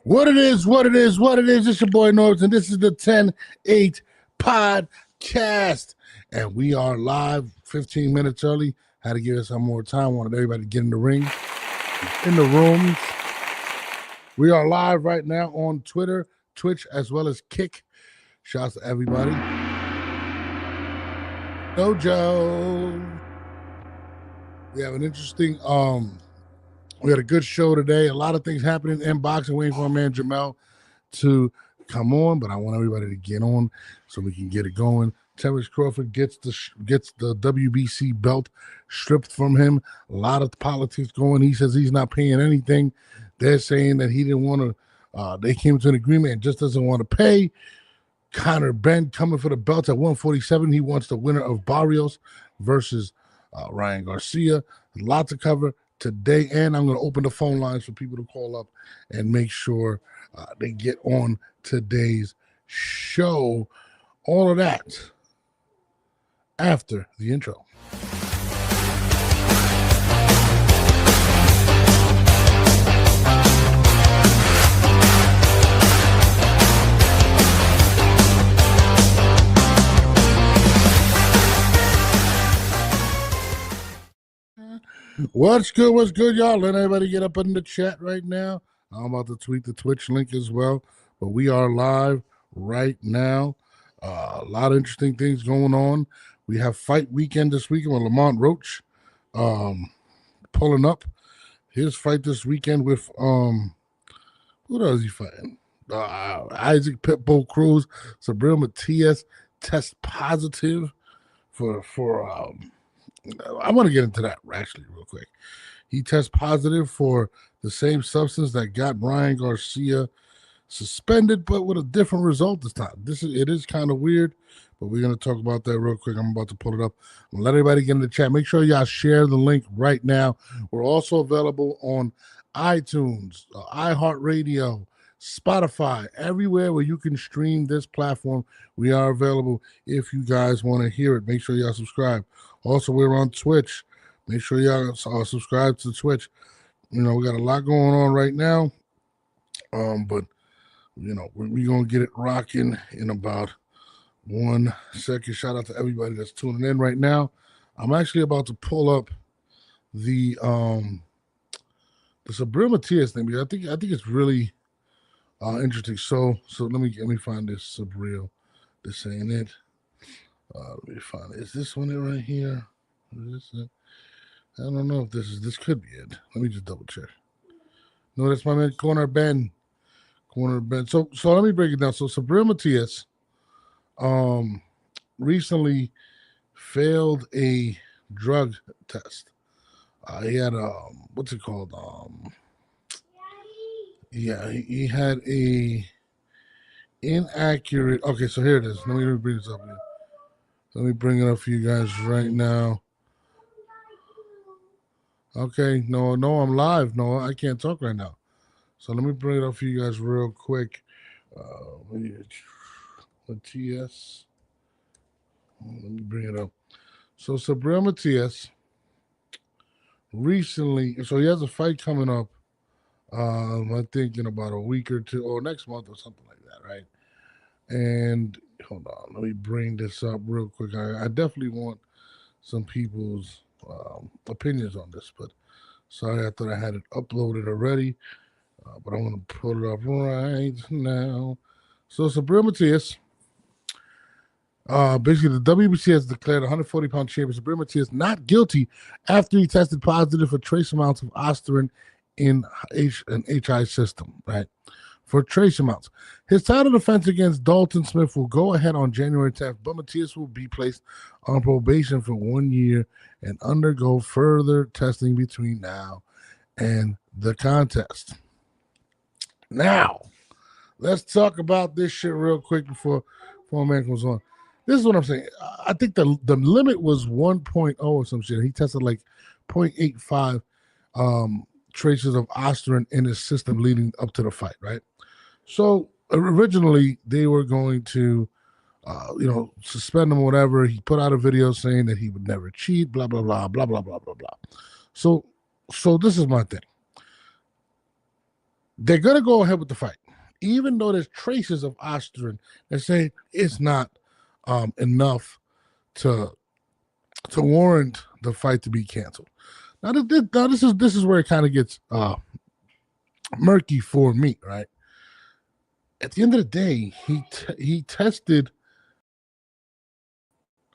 What it is, what it is, what it is. It's your boy Norbs, and this is the 10-8 podcast. And we are live 15 minutes early. Had to give us some more time. Wanted everybody to get in the ring, in the rooms. We are live right now on Twitter, Twitch, as well as Kick. Shouts to everybody. Dojo. We have an interesting, we had a good show today. A lot of things happening in boxing. Waiting for our man Jamel to come on, but I want everybody to get on so we can get it going. Terence Crawford gets the WBC belt stripped from him. A lot of politics going. He says he's not paying anything. They're saying that he didn't want to. They came to an agreement and just doesn't want to pay. Conor Benn coming for the belt at 147. He wants the winner of Barrios versus Ryan Garcia. A lot to cover today, and I'm going to open the phone lines for people to call up and make sure they get on today's show. All of that after the intro. What's good, y'all? Let everybody get up in the chat right now. I'm about to tweet the Twitch link as well, but we are live right now. A lot of interesting things going on. We have fight weekend this weekend with Lamont Roach pulling up his fight this weekend with who else is he fighting? Isaac Pitbull Cruz. Sabril Matias test positive for I want to get into that actually real quick. He tests positive for the same substance that got Ryan Garcia suspended, but with a different result this time. It is kind of weird, but we're going to talk about that real quick. I'm about to pull it up. I'm going to let everybody get in the chat. Make sure y'all share the link right now. We're also available on iTunes, iHeartRadio, Spotify, everywhere where you can stream this platform. We are available if you guys want to hear it. Make sure y'all subscribe. Also, we're on Twitch. Make sure y'all subscribe to Twitch. You know, we got a lot going on right now. But, you know, we're going to get it rocking in about 1 second. Shout out to everybody that's tuning in right now. I'm actually about to pull up the Sabril Matias thing, because I think it's really interesting. So let me find this Sabril. This ain't it. Let me find it. Is this one it right here? Is this it? I don't know if this could be it. Let me just double check. No, that's my man Conor Benn. So let me break it down. So Sabril Matias recently failed a drug test. He had what's it called? He had a inaccurate. Okay, so here it is. Let me bring this up here. Let me bring it up for you guys right now. Okay, no, I'm live. No, I can't talk right now. So let me bring it up for you guys real quick. Matias. Let me bring it up. So Sabril Matias recently, so he has a fight coming up, I think in about a week or two, or next month or something like that, right? And hold on, let me bring this up real quick. I definitely want some people's opinions on this, but sorry, I thought I had it uploaded already, but I'm going to pull it up right now. So Sabril Matias, basically the WBC has declared 140-pound champion Sabril Matias not guilty after he tested positive for trace amounts of Osterin in an HI system, right? For trace amounts. His title defense against Dalton Smith will go ahead on January 10th, but Matias will be placed on probation for 1 year and undergo further testing between now and the contest. Now, let's talk about this shit real quick before a man comes on. This is what I'm saying. I think the limit was 1.0 or some shit. He tested like 0.85 traces of Osterin in his system leading up to the fight, right? So originally they were going to, suspend him or whatever. He put out a video saying that he would never cheat, blah, blah, blah, blah, blah, blah, blah, blah, blah. So this is my thing. they're gonna go ahead with the fight, even though there's traces of Osterin that say it's not enough to warrant the fight to be canceled. Now, this is where it kind of gets murky for me, right? At the end of the day, he tested.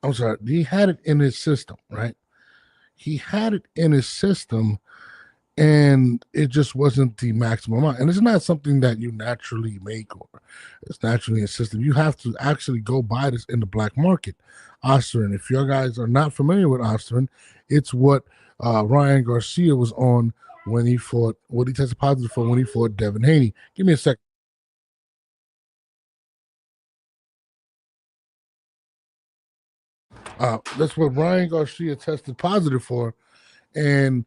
I'm sorry, he had it in his system, right? He had it in his system, and it just wasn't the maximum amount. And it's not something that you naturally make or it's naturally a system. You have to actually go buy this in the black market. Osterin. If you guys are not familiar with Osterin, it's what Ryan Garcia was on when he fought, what he tested positive for when he fought Devin Haney. Give me a second. That's what Ryan Garcia tested positive for, and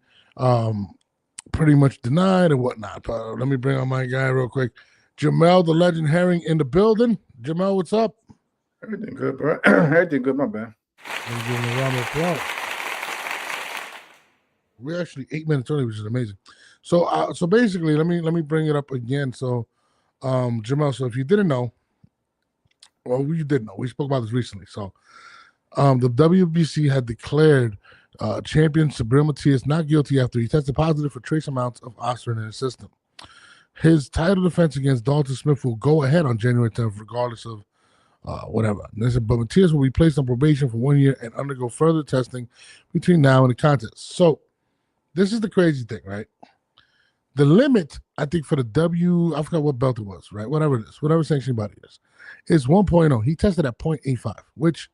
pretty much denied and whatnot. Let me bring on my guy real quick. Jamel, the legend Herring, in the building. Jamel, what's up? Everything good, bro. Everything good, my bad. We're actually 8 minutes early, which is amazing. So, so basically, let me bring it up again. So, Jamel, so if you didn't know, well, you did know. We spoke about this recently. So, the WBC had declared champion Subriel Matias not guilty after he tested positive for trace amounts of Osterin in his system. His title defense against Dalton Smith will go ahead on January 10th, regardless of whatever. But Matias will be placed on probation for 1 year and undergo further testing between now and the contest. So, this is the crazy thing, right? The limit, I think, for the I forgot what belt it was, right? Whatever it is, whatever sanctioning body it is 1.0. He tested at 0.85, which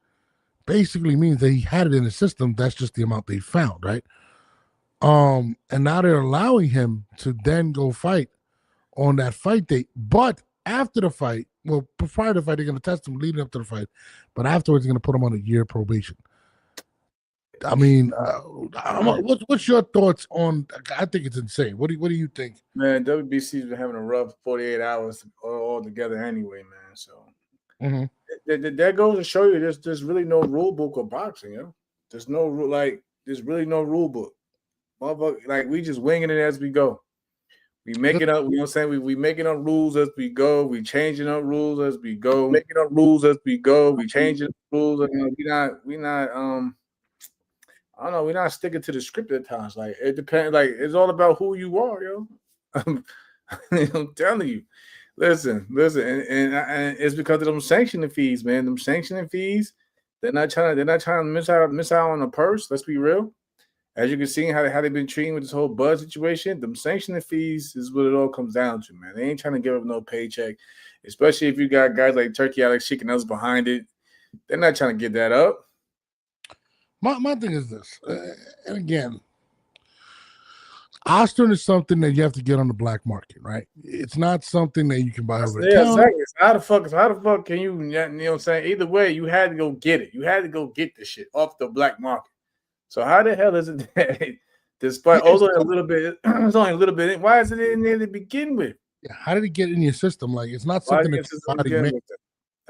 basically means that he had it in his system. That's just the amount they found, right? And now they're allowing him to then go fight on that fight date. But after the fight, well, prior to the fight, they're going to test him leading up to the fight. But afterwards, they're going to put him on a year probation. I mean, what's your thoughts on? I think it's insane. What do you think? Man, WBC's been having a rough 48 hours all together anyway, man. So that goes to show you there's really no rule book of boxing, yo. There's no there's really no rule book. Motherfucker, like we just winging it as we go. We making up, you know what I'm saying? We making up rules as we go. We changing up rules as we go. Making up rules as we go. We changing rules. We not I don't know. We're not sticking to the script at times. Like it depends. Like it's all about who you are, yo. I'm telling you. Listen, and it's because of them sanctioning fees, man. Them sanctioning fees. They're not trying to miss out on the purse. Let's be real. As you can see how they've been treating with this whole Bud situation, them sanctioning fees is what it all comes down to, man. They ain't trying to give up no paycheck, especially if you got guys like Turkey Alex Chicken Nuts behind it. They're not trying to get that up. My thing is this, and again, Osterin is something that you have to get on the black market, right? It's not something that you can buy over the counter. Exactly. How the fuck can you know what I'm saying? Either way, you had to go get it. You had to go get the shit off the black market. So how the hell is it that despite only a little bit, it's only a little bit, why is it in there to begin with? Yeah, how did it get in your system? Like it's not something that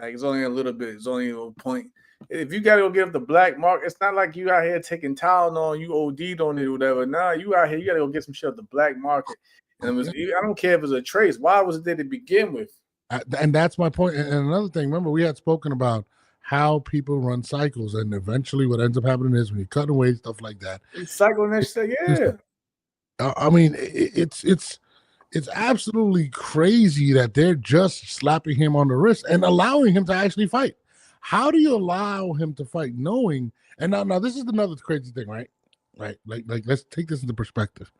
like it's only a little bit, it's only a point. If you gotta go get up the black market, it's not like you out here taking Tylenol, you OD'd on it or whatever. Nah, you out here, you gotta go get some shit at the black market. And I don't care if it's a trace. Why was it there to begin with? And that's my point. And another thing, remember, we had spoken about how people run cycles, and eventually what ends up happening is when you cut away stuff like that. It's cycling that shit, yeah. I mean, it's absolutely crazy that they're just slapping him on the wrist and allowing him to actually fight. How do you allow him to fight knowing? And now this is another crazy thing, right? Right. Like let's take this into perspective.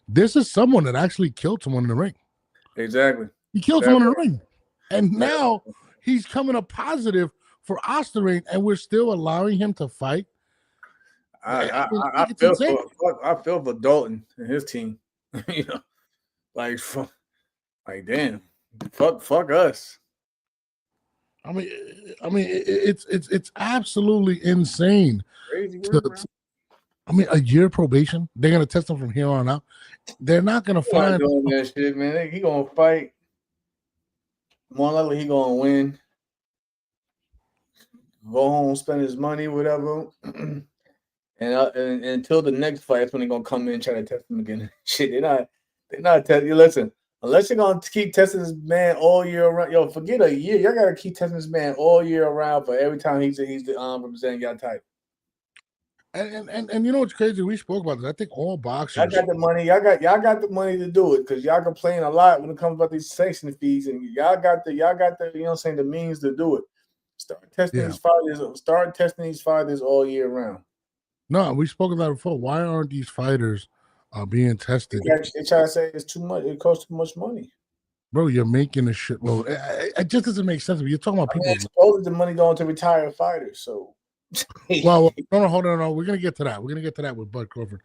This is someone that actually killed someone in the ring. Exactly. He killed someone in the ring. And now he's coming up positive for Osterin, and we're still allowing him to fight. I feel for Dalton and his team. You know, like damn, fuck us. I mean, it's absolutely insane. Crazy word, I mean, a year probation. They're gonna test him from here on out. They're not gonna find doing that shit, man. He gonna fight. More likely, he gonna win. Go home, spend his money, whatever. and until the next fight, that's when they're gonna come in and try to test him again. Shit, they're not testing you. Listen, Unless you're gonna keep testing this man all year around, yo, forget a year. Y'all gotta keep testing this man all year around for every time he's the representing y'all title. And you know what's crazy? We spoke about this. I think all boxers. Y'all got the money. Y'all got the money to do it because y'all complain a lot when it comes about these sanction fees, and y'all got the you know what I'm saying, the means to do it. Start testing these fighters. Start testing these fighters all year round. No, we spoke about it before. Why aren't these fighters being tested? They try to say it's too much. It costs too much money. Bro, you're making a shitload. It just doesn't make sense. You're talking about people. Supposedly the money going to retired fighters. So, well, no, hold on. We're gonna get to that. We're gonna get to that with Bud Crawford.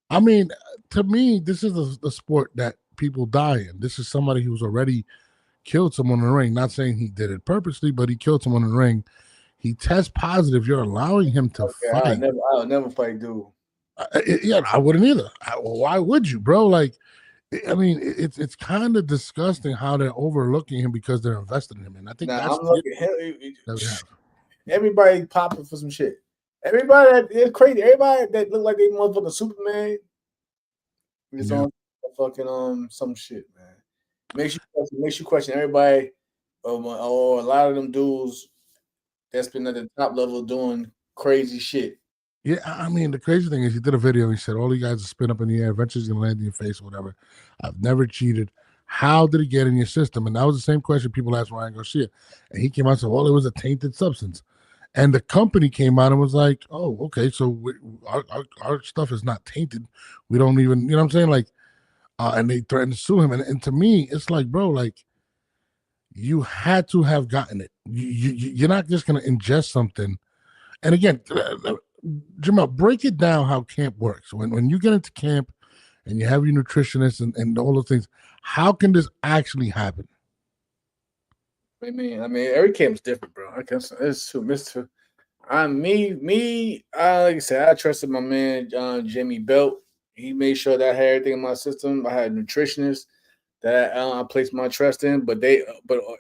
I mean, to me, this is the sport that people die in. This is somebody who's already killed someone in the ring. Not saying he did it purposely, but he killed someone in the ring. He tests positive. You're allowing him to fight. I'll never fight, dude. Yeah, I wouldn't either. Why would you, bro? Like, I mean, it's kind of disgusting how they're overlooking him because they're invested in him, and I think that's everybody popping for some shit. Everybody it's crazy. Everybody that look like they motherfucking Superman is on fucking some shit, man. Makes you question everybody, or a lot of them dudes that's been at the top level doing crazy shit. Yeah, I mean, the crazy thing is he did a video. He said, all you guys are spin up in the air. Eventually, he's going to land in your face or whatever. I've never cheated. How did it get in your system? And that was the same question people asked Ryan Garcia. And he came out and said, well, it was a tainted substance. And the company came out and was like, oh, okay, so our stuff is not tainted. We don't even, you know what I'm saying? Like, and they threatened to sue him. And to me, it's like, bro, like, you had to have gotten it. You're not just going to ingest something. And again, Jamal, break it down how camp works. When you get into camp and you have your nutritionist and all those things, how can this actually happen? I mean, every camp's different, bro. It's too Mr. Like I said, I trusted my man Jimmy Belt. He made sure that I had everything in my system. I had a nutritionist that I placed my trust in, but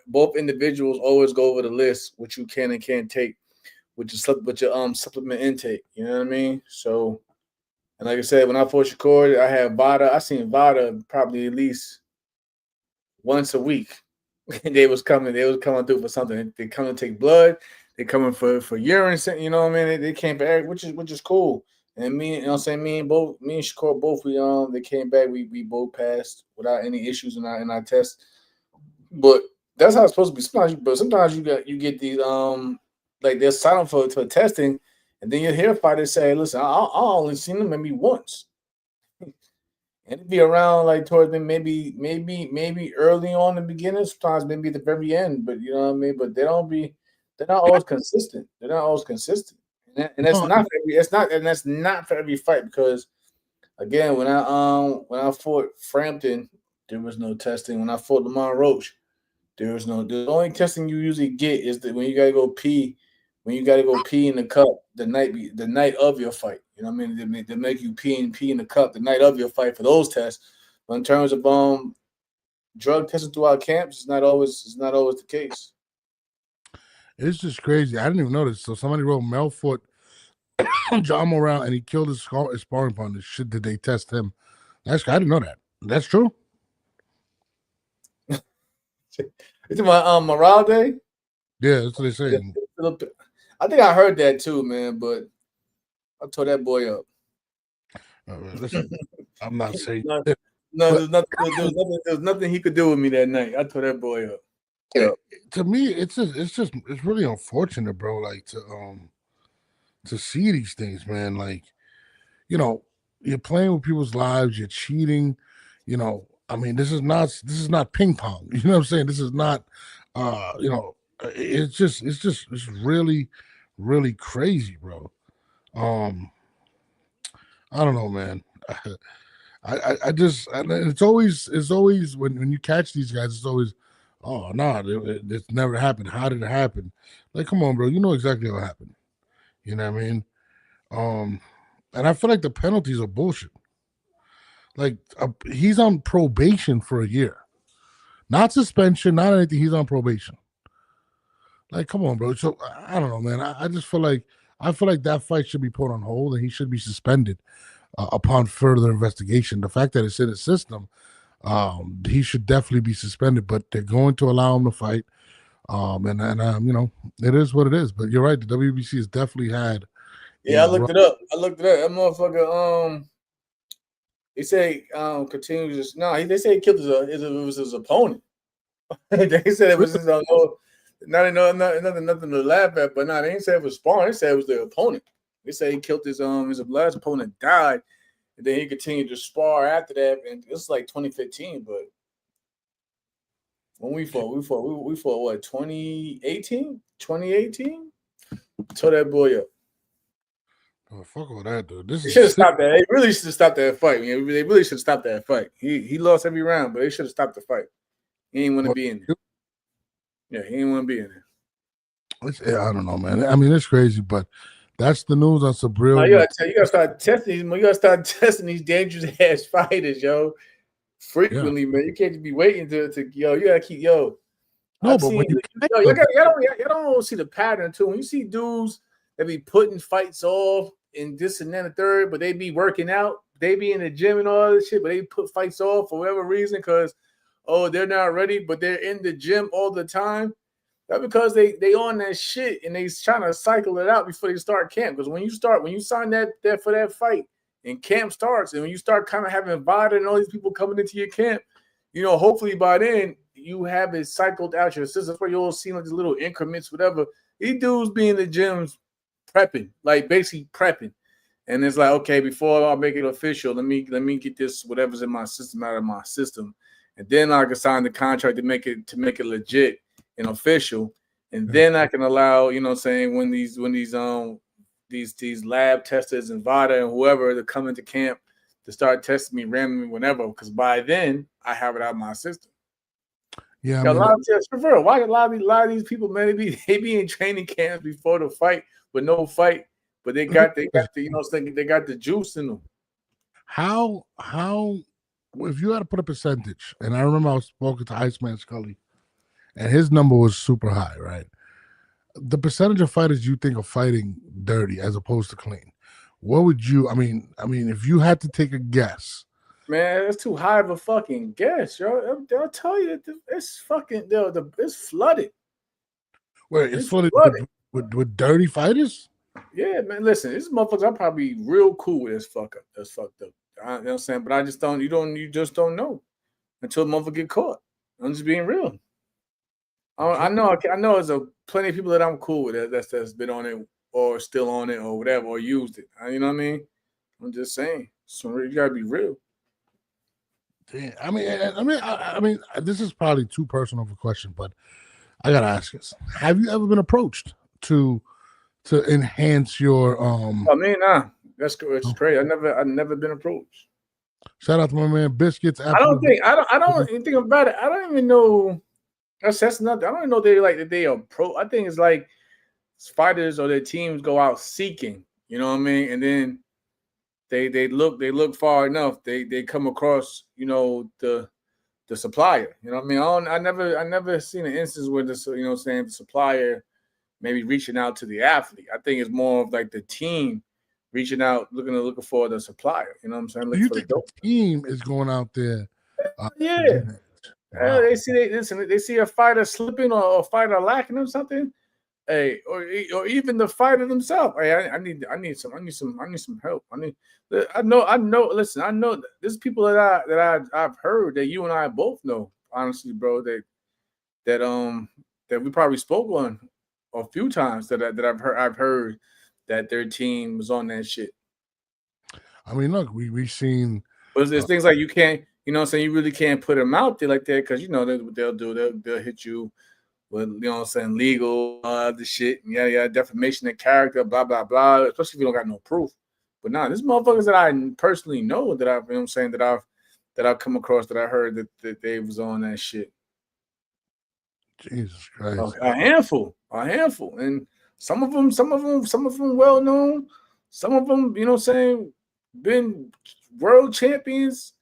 both individuals always go over the list what you can and can't take with your supplement intake. You know what I mean? So, and like I said, when I fought Shakur, I had Vada. I seen Vada probably at least once a week. They was coming through for something. They come to take blood. They coming for urine. You know what I mean? They came back, which is cool. And me, you know what I'm saying? Me and Shakur both they came back. We both passed without any issues in our test. But that's how it's supposed to be. Sometimes you get these like they're signing for testing, and then you hear fighters say, "Listen, I only seen them maybe once," and it'd be around like towards maybe early on in the beginning, sometimes maybe at the very end. But you know what I mean. But they're not always consistent. They're not always consistent, and that's not for every fight because again, when I fought Frampton, there was no testing. When I fought Lamar Roach, there was no. The only testing you usually get is that when you gotta go pee. When you got to go pee in the cup the night of your fight, you know what I mean? They make you pee in the cup the night of your fight for those tests. But in terms of drug testing throughout camps, it's not always the case. It's just crazy. I didn't even notice. So somebody wrote Mel fought John Morale and he killed his sparring partner. Did they test him? I didn't know that. That's true. It's my Morale Day. Yeah, that's what they say. I think I heard that too, man, but I tore that boy up. Listen, I'm not saying there's nothing he could do with me that night. I tore that boy up. Yeah, to me, it's really unfortunate, bro. Like to see these things, man. Like, you know, you're playing with people's lives, you're cheating. You know, I mean, this is not ping pong. You know what I'm saying? This is not, you know. It's really, really crazy, bro. I don't know, man. It's always when you catch these guys, it's always, oh no, it's never happened. How did it happen? Like, come on, bro. You know exactly what happened. You know what I mean? And I feel like the penalties are bullshit. Like he's on probation for a year, not suspension, not anything. He's on probation. Like, come on, bro. So I don't know, man. I just feel like that fight should be put on hold and he should be suspended upon further investigation. The fact that it's in his system, He should definitely be suspended, but they're going to allow him to fight. It is what it is. But you're right, the WBC has definitely had. Yeah, I looked it up. That motherfucker. They say continues. No, they say he killed his opponent. They said it was his nothing to laugh at, but they didn't say it was sparring. They said it was the opponent. They say he killed his last opponent died, and then he continued to spar after that. And it's like 2015, but when we fought what 2018? 2018? Tore that boy up. Oh, fuck all that, dude. This they should have stopped that. They really should have stopped that fight. They really should have stopped that fight. He lost every round, but they should have stopped the fight. He ain't want to be in there. Yeah, he ain't want to be in there. I don't know, man. I mean, it's crazy, but that's the news on Sabril. You gotta start testing these. You gotta start testing these dangerous ass fighters, yo. Frequently, man. You can't just be waiting to yo. You gotta keep yo. No, but when y'all don't see the pattern too. When you see dudes that be putting fights off and this and then the third, but they be working out, they be in the gym and all this shit, but they put fights off for whatever reason because they're not ready, but they're in the gym all the time. That's because they on that shit and they trying to cycle it out before they start camp. Because when you sign that for that fight and camp starts, and when you start kind of having VADA and all these people coming into your camp, hopefully by then you have it cycled out your system. That's where you'll see like these little increments, whatever. These dudes be in the gyms prepping, like basically prepping. And it's like, okay, before I make it official, let me get this whatever's in my system out of my system. And then I can sign the contract to make it legit and official. And then I can allow, when these lab testers and VADA and whoever to come into camp to start testing me randomly whenever, because by then I have it out of my system. Yeah, a lot of these people, man, they be in training camps before the fight with no fight, but they got the they got the juice in them. How if you had to put a percentage, and I remember I was spoken to Iceman Scully, and his number was super high, right? The percentage of fighters you think are fighting dirty as opposed to clean, what would you? I mean, if you had to take a guess, man, it's too high of a fucking guess, yo. They'll tell you that it's fucking it's flooded. Wait, it's flooded with dirty fighters? Yeah, man. Listen, these motherfuckers are probably real cool with this fuck up. That's fucked up. You know what I'm saying? But I just don't. You just don't know until the motherfucker get caught. I'm just being real. I know. There's plenty of people that I'm cool with that's been on it or still on it or whatever or used it. You know what I mean? I'm just saying. So you gotta be real. Yeah, I mean, this is probably too personal of a question, but I gotta ask this: have you ever been approached to enhance your? I mean, nah, it's crazy. I've never been approached. Shout out to my man Biscuits. I don't even think about it. I don't even know. That's nothing. I don't even know that they approach. I think it's like fighters or their teams go out seeking. You know what I mean? And then they look far enough. They come across the supplier. You know what I mean? I never seen an instance where the supplier maybe reaching out to the athlete. I think it's more of like the team reaching out, looking for the supplier. You know what I'm saying? You think the team is going out there? Yeah. Wow. They see a fighter slipping or a fighter lacking or something. Hey, or even the fighter themselves. Hey, I need some help. I know. Listen, I know there's people that I've heard that you and I both know. Honestly, bro, that we probably spoke on a few times that I've heard that their team was on that shit. I mean, look, we've seen. But there's things like you can't. You know what I'm saying? You really can't put them out there like that because they'll hit you with legal the shit, yeah, defamation of character, blah blah blah. Especially if you don't got no proof. But nah, there's motherfuckers that I personally know that I've come across that I heard that they was on that shit. Jesus Christ, a handful, and some of them well known, some of them been world champions.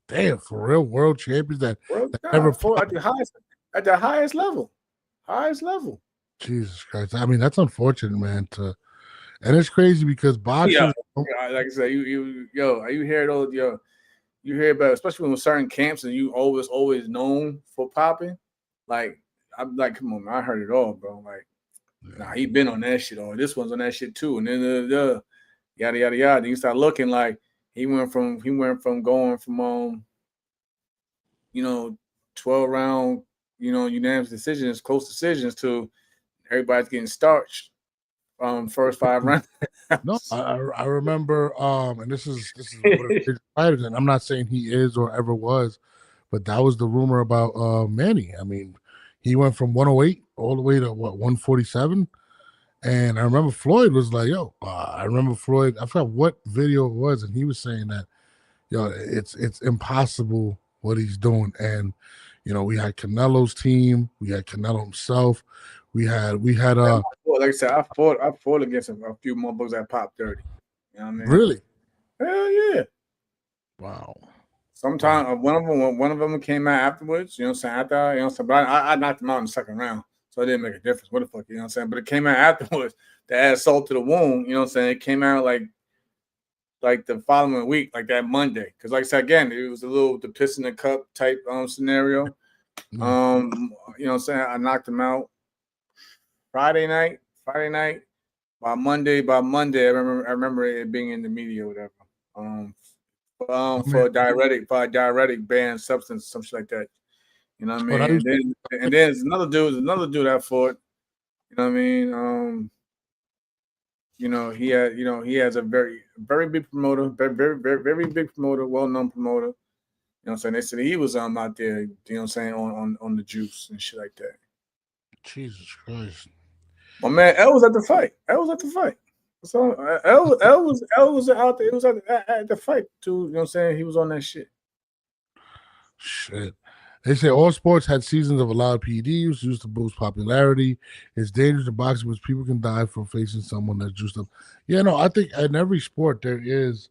Damn, for real, world champions that never fought at the highest level. Jesus Christ! I mean, that's unfortunate, man. And it's crazy because boxing. Yeah, like I said, are you hearing all you hear about, especially when certain camps and you always known for popping. Like I'm like, come on, man, I heard it all, bro. Like, nah, he been on that shit, or this one's on that shit too, and then yada yada yada. Then you start looking like he went from going from 12 round, unanimous decisions, close decisions to everybody's getting starched first 5 rounds. No, I remember, and this is what it is, and I'm not saying he is or ever was, but that was the rumor about Manny. I mean, he went from 108 all the way to 147, and I remember Floyd was like, "Yo," I remember Floyd. I forgot what video it was, and he was saying that, it's impossible what he's doing, and we had Canelo's team, we had Canelo himself, we had like I said, I fought against a few motherfuckers that popped 30. You know what I mean? Really? Hell yeah. Wow. Sometimes one of them came out afterwards, after, but I knocked him out in the second round, so it didn't make a difference. What the fuck, but it came out afterwards to add salt to the wound, it came out like the following week, like that Monday. Because like I said, again, it was a little the piss in the cup type scenario. I knocked him out Friday night. By Monday, I remember it being in the media or whatever. For a diuretic banned substance, some shit like that. You know what I mean? And then there's another dude that fought. You know what I mean? He has a very, very big promoter, very, very, very, very big promoter, well-known promoter. You know what I'm saying? They said he was out there, on the juice and shit like that. Jesus Christ. My man L was at the fight. So L was out there. It was at the fight too. You know what I'm saying? He was on that shit. Shit. They say all sports had seasons of a lot of PEDs used to boost popularity. It's dangerous in boxing because people can die from facing someone that's juiced up. Yeah, no, I think in every sport there is,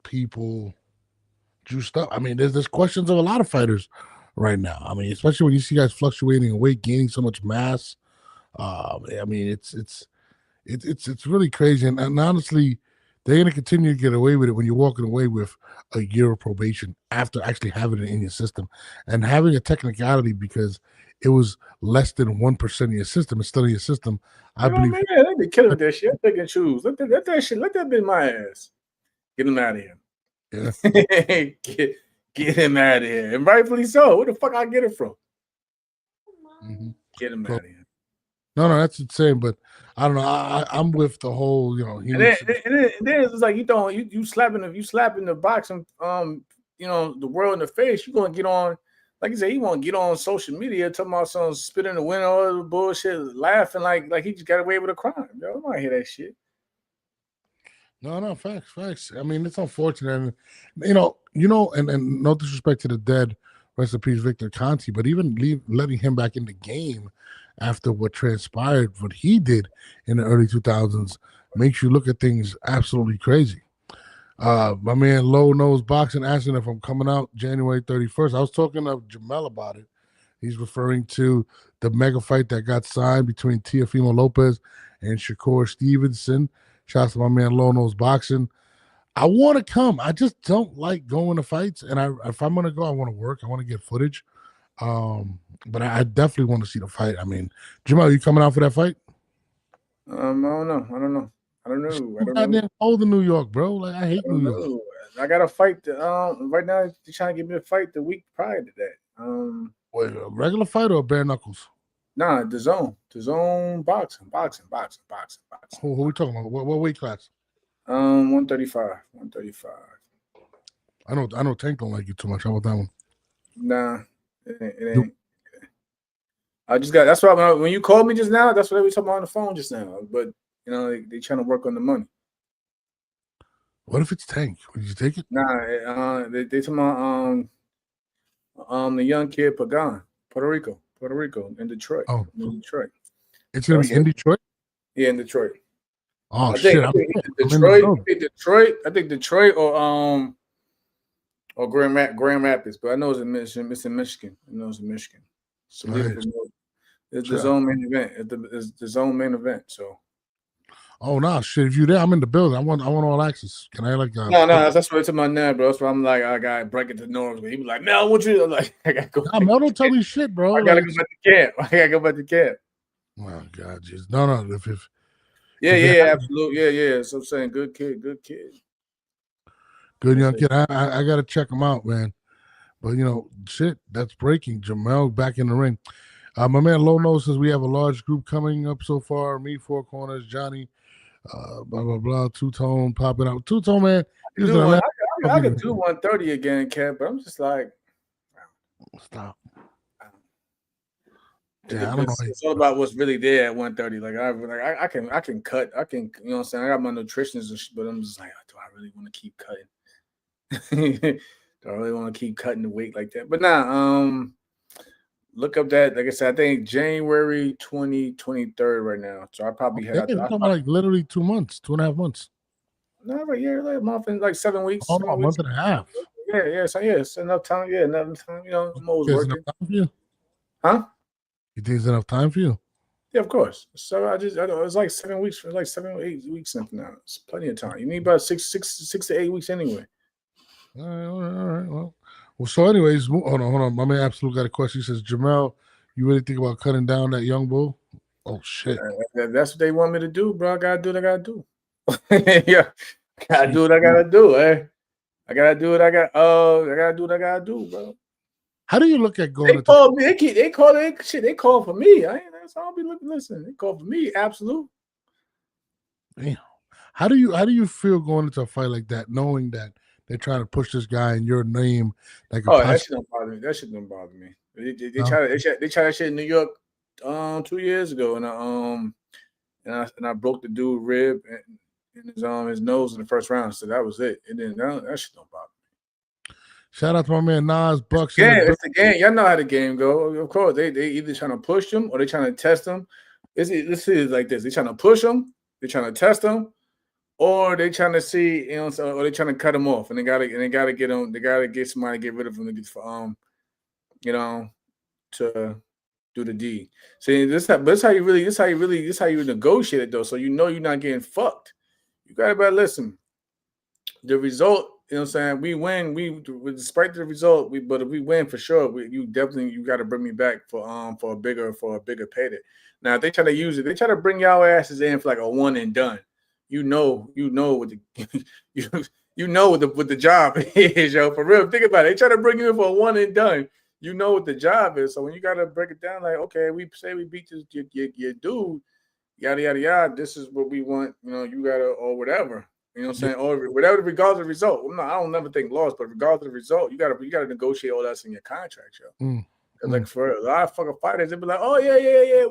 people juiced up. I mean, there's questions of a lot of fighters right now. I mean, especially when you see guys fluctuating in weight, gaining so much mass. I mean, it's really crazy, and honestly, they're going to continue to get away with it when you're walking away with a year of probation after actually having it in your system and having a technicality because it was less than 1% of your system. It's still in your system. I believe. Yeah, they be killing that shit. Pick and choose. Let that shit. Let that be my ass. Get him out of here. Yeah. get him out of here, and rightfully so. Where the fuck I get it from? Mm-hmm. Get him out of here. No, that's insane. But I don't know. I'm with the whole, and then it's like you slapping the boxing, the world in the face. You gonna get on, like you said, he want to get on social media talking about some spit in the wind, all the bullshit, laughing like he just got away with a crime. Yo, I don't want to hear that shit. No, facts. I mean, it's unfortunate, and and no disrespect to the dead, rest in peace, Victor Conti, but even letting him back in the game after what transpired, what he did in the early 2000s, makes you look at things absolutely crazy. My man Low Nose Boxing asking if I'm coming out January 31st. I was talking to Jamel about it. He's referring to the mega fight that got signed between Teofimo Lopez and Shakur Stevenson. Shouts to my man Low Nose Boxing. I want to come. I just don't like going to fights. And if I'm going to go, I want to work. I want to get footage. But I definitely want to see the fight. I mean, Jamal, you coming out for that fight? I don't know. Goddamn cold in New York, bro. Like I hate New York. I got a fight. Right now they're trying to get me a fight the week prior to that. Wait, a regular fight or bare knuckles? Nah, the zone boxing. Who we talking about? What weight class? 135. I know Tank don't like you too much. How about that one? Nah, it ain't. I just got. That's why when you called me just now, that's what we talking about on the phone just now. But they trying to work on the money. What if it's Tank? Would you take it? Nah, they talking about the young kid Pagan, Puerto Rico, in Detroit. Oh, in Detroit. It's gonna be in Detroit. Yeah, in Detroit. Oh shit! I think Detroit or Grand Rapids, but I know it's in Michigan. So it's the zone main event. It's the zone main event. So Oh no, shit! If you there, I'm in the building. I want all access. Can I like? No, that's what it's to my dad, bro. That's why I'm like, I gotta break it to norms. He was like, Mel, what you? I'm like, I gotta go. Nah, Mel don't tell me shit, bro. I gotta go back to camp. I gotta go back to camp. Oh God, just no. Yeah, absolutely. Yeah. So I'm saying, good kid. Good young kid. I gotta check him out, man. But shit, that's breaking. Jamel back in the ring. My man Low Nose says we have a large group coming up so far. Me, Four Corners, Johnny, blah blah blah. Two Tone popping out. Two Tone, man. I could do 130 again, Kev, but I'm just like, stop. Yeah, I don't know. It's all about what's really there at 130. Like I can cut. I can, you know what I'm saying? I got my nutritionists, but I'm just like, do I really want to keep cutting? Do I really want to keep cutting the weight like that? But look up that, like I said, I think January 2023 right now. So I probably had like literally 2 months, 2.5 months. No, right, yeah, like a month and like 7 weeks. Oh, no, a month and a half. Yeah. So it's enough time. Yeah, enough time. I'm always working. Enough time for you? Huh? You think it's enough time for you? Yeah, of course. So it's like 7 weeks, for like 7 or 8 weeks something now. It's plenty of time. You need about six to 8 weeks anyway. All right. Well, so anyways, hold on. My man Absolute got a question. He says, Jamel, you really think about cutting down that young bull? Oh shit. That's what they want me to do, bro. I gotta do what I gotta do. Yeah. Gotta do what I gotta do, I gotta do what I gotta do, bro. How do you look at going? They call me. They call for me. I'll be looking. Listen, they call for me. Absolute. Damn. How do you feel going into a fight like that, knowing that they're trying to push this guy in your name? Like that shit don't bother me. That shit don't bother me. They try that shit in New York 2 years ago, and I broke the dude rib and his nose in the first round. So that was it. And then that shit don't bother me. Shout out to my man Nas Bucks. It's the game. Y'all know how the game go. Of course, they either trying to push them or they trying to test them. This is like this. They trying to push them. They trying to test them, or they trying to see, or they trying to cut them off. And they gotta get them. They gotta get somebody to get rid of them to get to do the deed. See, this how you negotiate it though. So you're not getting fucked. You gotta better listen. The result. You know what I'm saying? We win. Despite the result, but if we win for sure, you got to bring me back for a bigger payday. Now if they try to use it, they try to bring y'all asses in for like a one and done. You know what the job is, yo. For real, think about it. They try to bring you in for a one and done. You know what the job is. So when you got to break it down, like, okay, we say we beat this your dude, yada yada yada. This is what we want. You gotta or whatever. You know what I'm saying? Or whatever, regardless of the result. I don't never think loss, but regardless of the result, you gotta negotiate all that's in your contract, yo. Like for a lot of fucking fighters, they be like, oh yeah.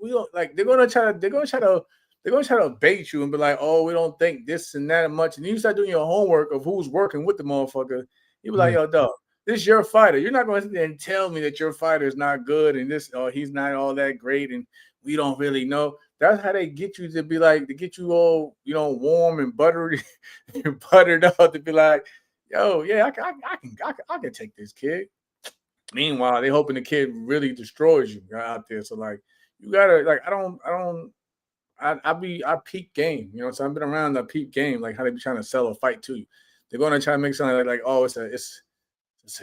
We don't like they're gonna try to bait you and be like, oh, we don't think this and that much. And you start doing your homework of who's working with the motherfucker. You be like, yo, dog, this is your fighter. You're not going to sit there and tell me that your fighter is not good and he's not all that great and we don't really know. That's how they get you to be like, to get you all, warm and buttered up to be like, yo, yeah, I can take this kid. Meanwhile, they hoping the kid really destroys you out there. So like, you gotta like, I peak game. So I've been around the peak game, like how they be trying to sell a fight to you. They're gonna try to make something like oh, it's an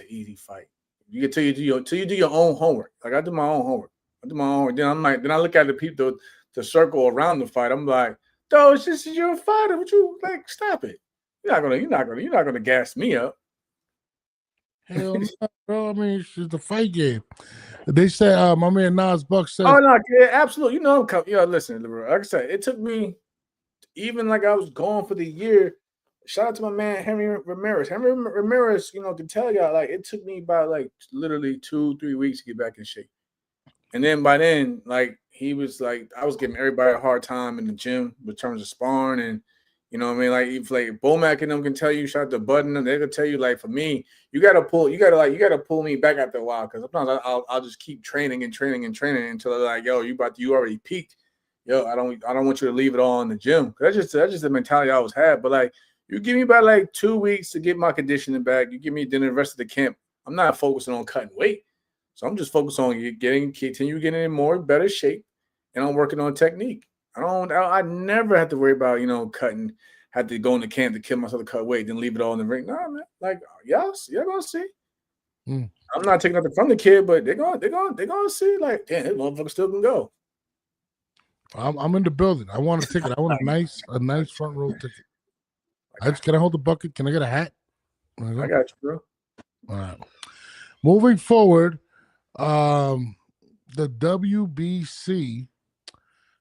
easy fight. You get till you do your own homework. Like I do my own homework. Then I look at the people, the circle around the fight. I'm like, "Dog, it's just your fighter. Would you like stop it? You're not gonna gas me up." Hell no, bro. I mean, it's just a fight game. They said, my man Nas Bucks said, "Oh no, yeah, absolutely. Listen, like I said, it took me even like I was going for the year. Shout out to my man Henry Ramirez. Henry Ramirez, can tell y'all like it took me about like literally 2-3 weeks to get back in shape. And then by then, like he was like, I was giving everybody a hard time in the gym in terms of sparring, and like if like Bomac and them can tell you, shout out to Button, and they can tell you like for me, you gotta pull me back after a while because sometimes I'll just keep training until they're like, yo, you already peaked, yo, I don't want you to leave it all in the gym. That's just the mentality I always had. But like you give me about like 2 weeks to get my conditioning back, you give me then the rest of the camp, I'm not focusing on cutting weight. So I'm just focused on continue getting in better shape, and I'm working on technique. I never have to worry about cutting. Had to go in the camp to kill myself to cut weight, then leave it all in the ring. No, man. Like yes, you're gonna see. I'm not taking nothing from the kid, but they're gonna see. Like, damn, this motherfucker still can go. I'm in the building. I want a ticket. I want a nice front row ticket. Can I hold the bucket? Can I get a hat? I got you, bro. All right. Moving forward, the WBC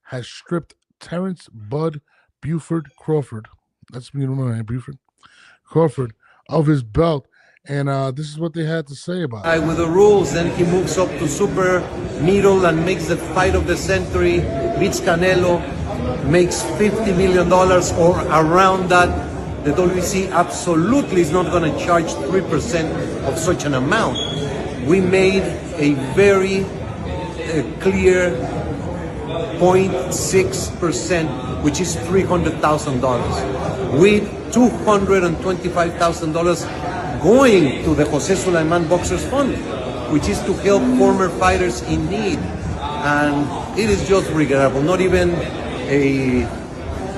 has stripped Terence Bud Buford Crawford. That's me, Buford Crawford, of his belt. And this is what they had to say about it. With the rules, then he moves up to super middle and makes the fight of the century, beats Canelo, makes $50 million or around that. The WBC absolutely is not going to charge 3% of such an amount. We made a very clear 0.6%, which is $300,000, with $225,000 going to the Jose Sulaiman Boxers Fund, which is to help former fighters in need. And it is just regrettable. Not even a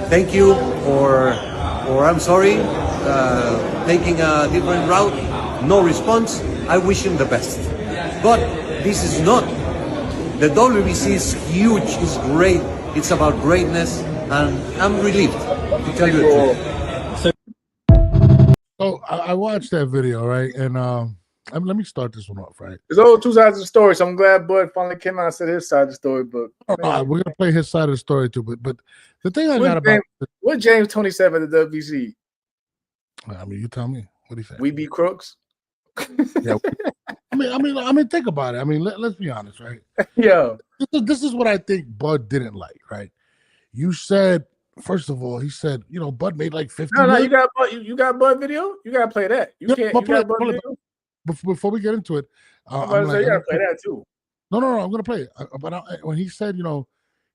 thank you or I'm sorry, taking a different route, no response. I wish him the best. But this is not. The WBC is huge, it's great, it's about greatness, and I'm relieved to tell you the truth. So I watched that video, right? And let me start this one off, right? There's all two sides of the story, so I'm glad Bud finally came out and said his side of the story. But we're gonna play his side of the story too. But the thing I got about what James Tony said at the WBC. I mean, you tell me. What do you think? We be crooks. Yeah. I mean, think about it. I mean, let's be honest, right? Yeah. This is what I think Bud didn't like, right? You said, first of all, he said, Bud made like 50 million. You got Bud video? You gotta play that. You got Bud video? Before we get into it, I'm about to say you gotta play that too. No, I'm gonna play it. But when he said,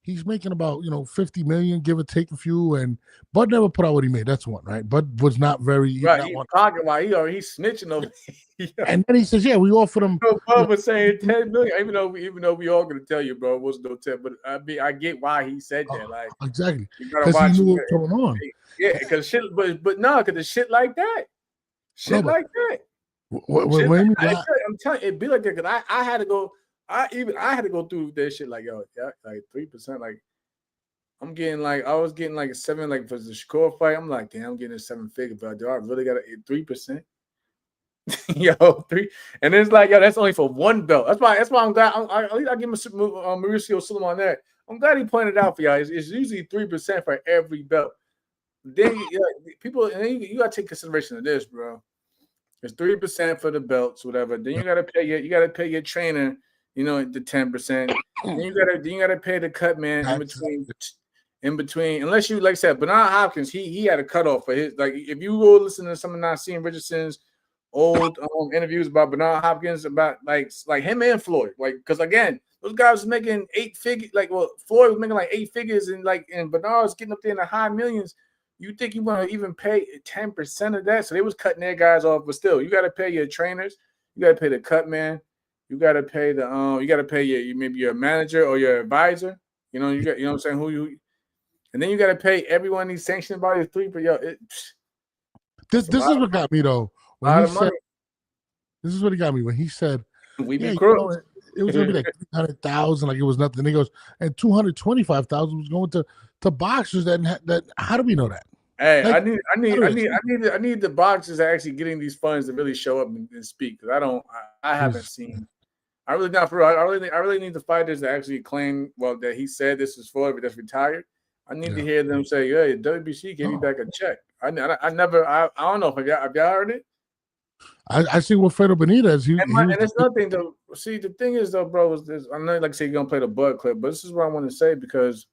he's making about 50 million, give or take a few, and Bud never put out what he made. That's one, right? Bud was not very right. He's talking about he's snitching over. Yeah. And then he says, "Yeah, we offered him." Bud was saying 10 million, even though we all gonna tell you, bro, it was no 10. But I get why he said that. Like exactly, because he knew what was going on. Yeah, because shit, but no, because the shit like that, like that. I'm telling you, it'd be like that because I had to go. I had to go through that shit like 3%. Like I was getting like a 7 like for the Shakur fight. I'm like, damn, I'm getting a 7-figure, but do I really got a 3%? 3, and it's like, that's only for one belt. That's why I'm glad. At least I give Mauricio Sulaiman that. I'm glad he pointed out for y'all. It's usually 3% for every belt. Then people, and then you got to take consideration of this, bro. It's 3% for the belts, whatever. Then you got to pay your trainer, the 10%. Then you gotta pay the cut man in between. Unless you, like I said, Bernard Hopkins, he had a cutoff for his. Like if you go listen to some of Nassim Richardson's old interviews about Bernard Hopkins, about like him and Floyd, like because again, those guys was making 8 figures. Like Floyd was making like 8 figures, and Bernard was getting up there in the high millions. You think you want to even pay 10% of that? So they was cutting their guys off, but still, you got to pay your trainers, you got to pay the cut man, you got to pay maybe your manager or your advisor. You know what I'm saying, and then you got to pay every one of these sanctioned bodies 3%. This is what got me though. When he said, this is what he got me when he said, "We be crooks." It was gonna be like 300,000, like it was nothing. He goes, and 225,000 was going to boxers that. How do we know that? Hey, like, I need the boxers actually getting these funds to really show up and speak, because I haven't seen. I really not for real. I really need the fighters to actually claim that he said this is for that's retired. I need to hear them say, "Hey, WBC gave me back a check." I don't know if have y'all heard it. I see what Fredo Benitez. And it's nothing though. See, the thing is though, bro, is this. I'm not like say you're gonna play the Bud clip, but this is what I want to say, because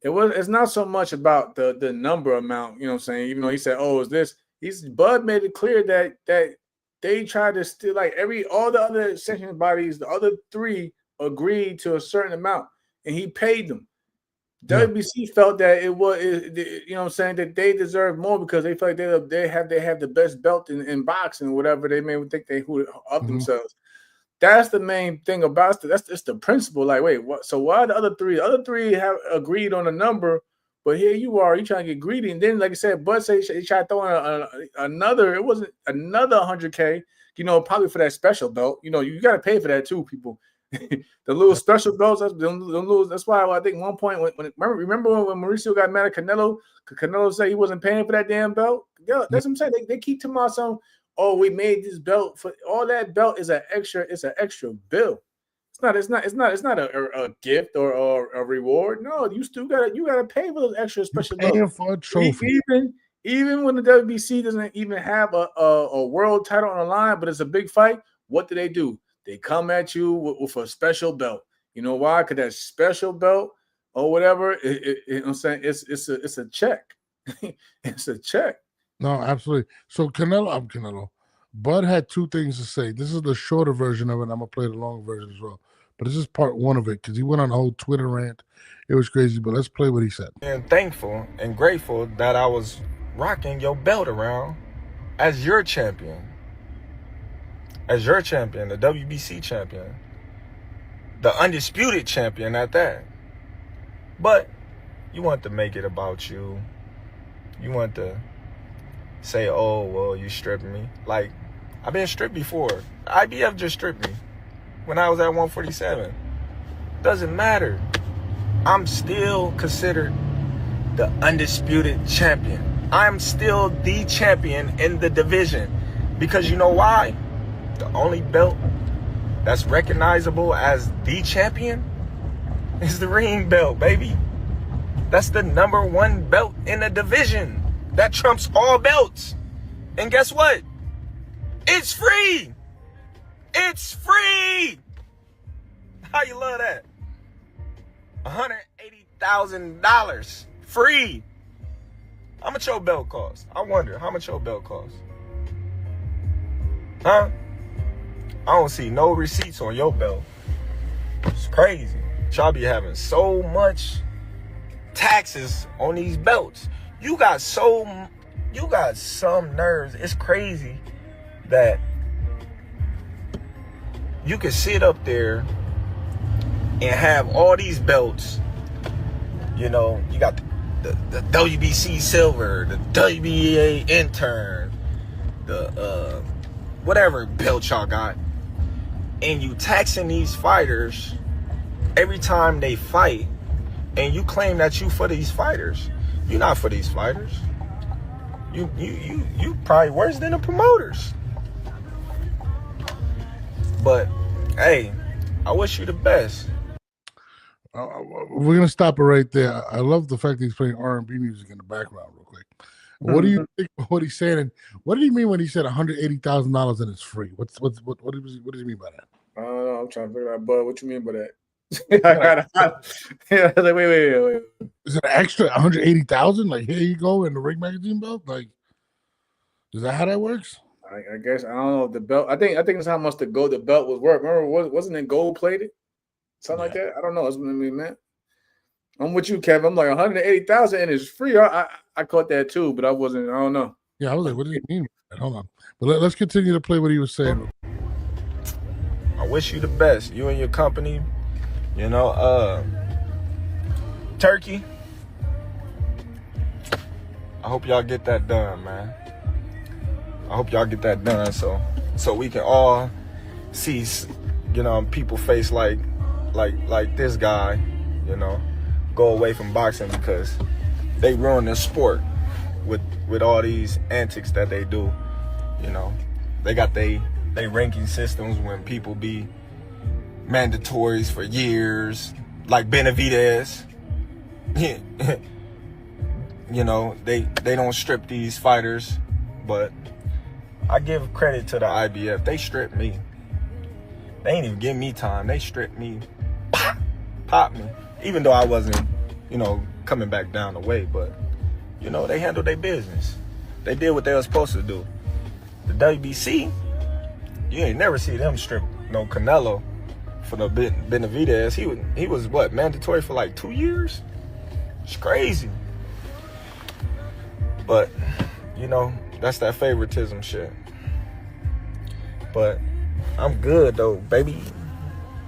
it's not so much about the number amount. You know what I'm saying? Even though he said, "Oh, is this?" Bud made it clear that they tried to steal all the other sanctioned bodies. The other 3 agreed to a certain amount, and he paid them. WBC felt that it was, you know what I'm saying, that they deserve more because they felt like they have the best belt in boxing or whatever. They may think they of themselves. that's the main thing about it. It's the principle. Like, wait, what? So why the other three? The other three have agreed on a number, but here you trying to get greedy. And then, like I said, Bud said he tried throwing another. It wasn't another 100K. You know, probably for that special belt. You know, you got to pay for that too, people. The little special belts. That's why I think one point remember when Mauricio got mad at Canelo? Canelo said he wasn't paying for that damn belt. Yeah, that's what I'm saying. They keep talking about some. Oh, we made this belt for all that belt is an extra. It's an extra bill. It's not a gift or a reward. No, you still gotta pay for those extra special belts. For a trophy. Even when the WBC doesn't even have a world title on the line, but it's a big fight. What do? They come at you with a special belt. You know why? Because that special belt or whatever, I'm saying it's a check. It's a check. No, absolutely. So Canelo. Bud had two things to say. This is the shorter version of it. I'm gonna play the long version as well. But this is part one of it because he went on a whole Twitter rant. It was crazy. But let's play what he said. And thankful and grateful that I was rocking your belt around as your champion. As your champion, the WBC champion. The undisputed champion at that. But you want to make it about you. You want to say, oh, well, you stripping me. Like, I've been stripped before. IBF just stripped me when I was at 147. Doesn't matter. I'm still considered the undisputed champion. I'm still the champion in the division. Because you know why? The only belt that's recognizable as the champion is the ring belt, baby. That's the number one belt in the division. That trumps all belts. And guess what? It's free. It's free. How you love that? $180,000 free. How much your belt cost? I wonder how much your belt cost. Huh? I don't see no receipts on your belt. It's crazy. Y'all be having so much taxes on these belts. You got some nerves. It's crazy that you can sit up there and have all these belts. You know, you got the WBC silver, the WBA intern, the whatever belt y'all got, and you taxing these fighters every time they fight, and you claim that you for these fighters. You're not for these fighters. You probably worse than the promoters. But hey, I wish you the best. We're gonna stop it right there. I love the fact that he's playing R&B music in the background real quick. What do you think of what he's saying? And what did he mean when he said $180,000 and it's free? What does he mean by that? I don't know. I'm trying to figure out, Bud. What you mean by that? Like, wait. Is it an extra $180,000? Like, here you go in the Ring Magazine belt? Like, is that how that works? I guess I don't know the belt. I think it's how much the belt was worth. Remember, wasn't it gold plated? Something like that. I don't know. That's what I mean, man. I'm with you, Kevin. I'm like 180,000 and it's free. I caught that too, but I wasn't. I don't know. Yeah, I was like, what does he mean? Hold on. But let's continue to play what he was saying. I wish you the best. You and your company. You know, Turkey. I hope y'all get that done, man. I hope y'all get that done so we can all see, you know, people face like this guy, you know, go away from boxing because they ruin the sport with all these antics that they do. You know, they got they ranking systems when people be mandatories for years, like Benavidez. You know, they don't strip these fighters, but I give credit to the IBF. They stripped me. They ain't even give me time. They stripped me, popped me, even though I wasn't, you know, coming back down the way. But, you know, they handled their business. They did what they were supposed to do. The WBC, you ain't never see them strip no Canelo for no Benavidez. He was what, mandatory for like 2 years? It's crazy. But, you know, that's that favoritism shit. But I'm good though, baby.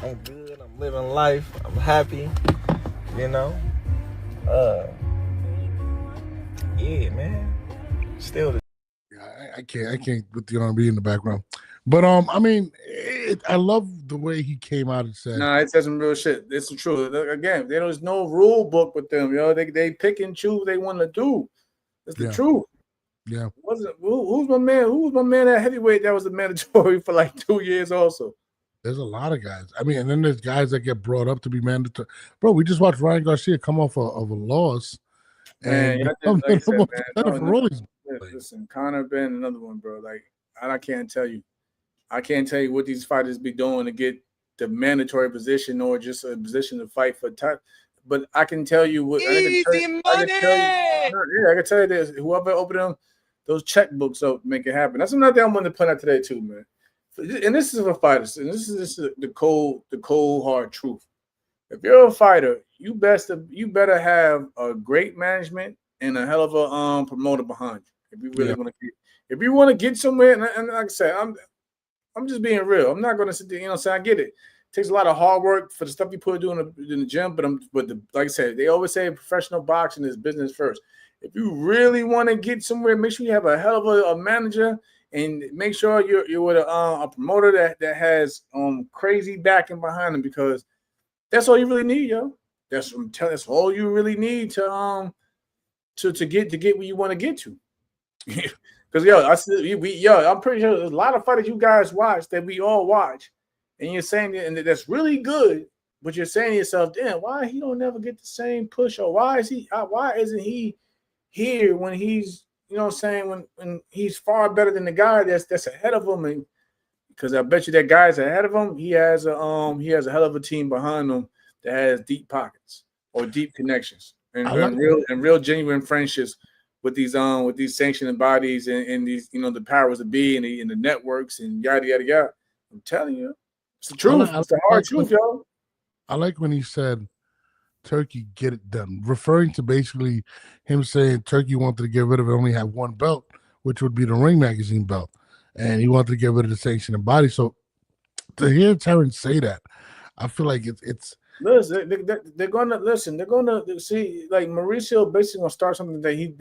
I'm good. I'm living life. I'm happy. You know. Yeah, man. Still the I can't with the R&B in the background. But I mean, I love the way he came out and said, Nah, it says some real shit. It's the truth. Again, there's no rule book with them, yo. They pick and choose what they want to do. It's the truth. Yeah. Who's my man? Who was my man at heavyweight that was the mandatory for like 2 years also? There's a lot of guys. I mean, and then there's guys that get brought up to be mandatory. Bro, we just watched Ryan Garcia come off of a loss. Man, And like I said, man, listen, Conor Ben, another one, bro. Like, I can't tell you. I can't tell you what these fighters be doing to get the mandatory position or just a position to fight for time. But I can tell you what easy money. I can tell you this. Whoever opened them, those checkbooks up, make it happen. That's another thing I wanted to point out today too, man. And this is for fighters, and this is the cold hard truth. If you're a fighter, you better have a great management and a hell of a promoter behind you. If you really want to get somewhere, and like I said, I'm just being real. I'm not going to sit there, I get it. It takes a lot of hard work for the stuff you put in the gym, but like I said, they always say professional boxing is business first. If you really want to get somewhere, make sure you have a hell of a manager, and make sure you're with a promoter that has crazy backing behind them, because that's all you really need, yo. That's all you really need to get where you want to get to. Because I'm pretty sure there's a lot of fighters you guys watch that we all watch, and you're saying and that's really good, but you're saying to yourself, damn, why he don't never get the same push, or why isn't he here when he's when he's far better than the guy that's ahead of him? And because I bet you that guy's ahead of him, he has a hell of a team behind him that has deep pockets or deep connections and real genuine friendships with these sanctioning bodies and these the powers that be and the networks and yada yada yada. I'm telling you, it's the truth. It's the hard truth, y'all. I like when he said, "Turkey, get it done," referring to basically him saying Turkey wanted to get rid of it, only have one belt, which would be the Ring Magazine belt, and he wanted to get rid of the sanctioning body. So to hear Terence say that, I feel like it's. Listen, they're gonna listen. They're gonna see, like, Mauricio basically gonna start something that he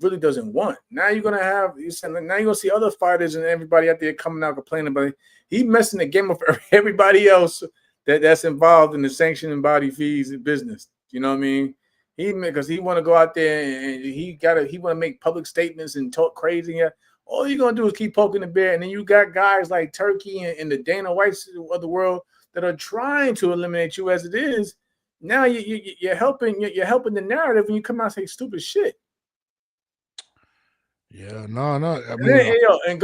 really doesn't want. Now you're gonna see other fighters and everybody out there coming out complaining about it. He messing the game up for everybody else that's involved in the sanctioning body fees business. You know what I mean? Because he want to go out there and he want to make public statements and talk crazy. All you're gonna do is keep poking the bear, and then you got guys like Turkey and the Dana Whites of the world that are trying to eliminate you as it is. Now you're helping the narrative, and you come out and say stupid shit. Yeah, no. I mean, I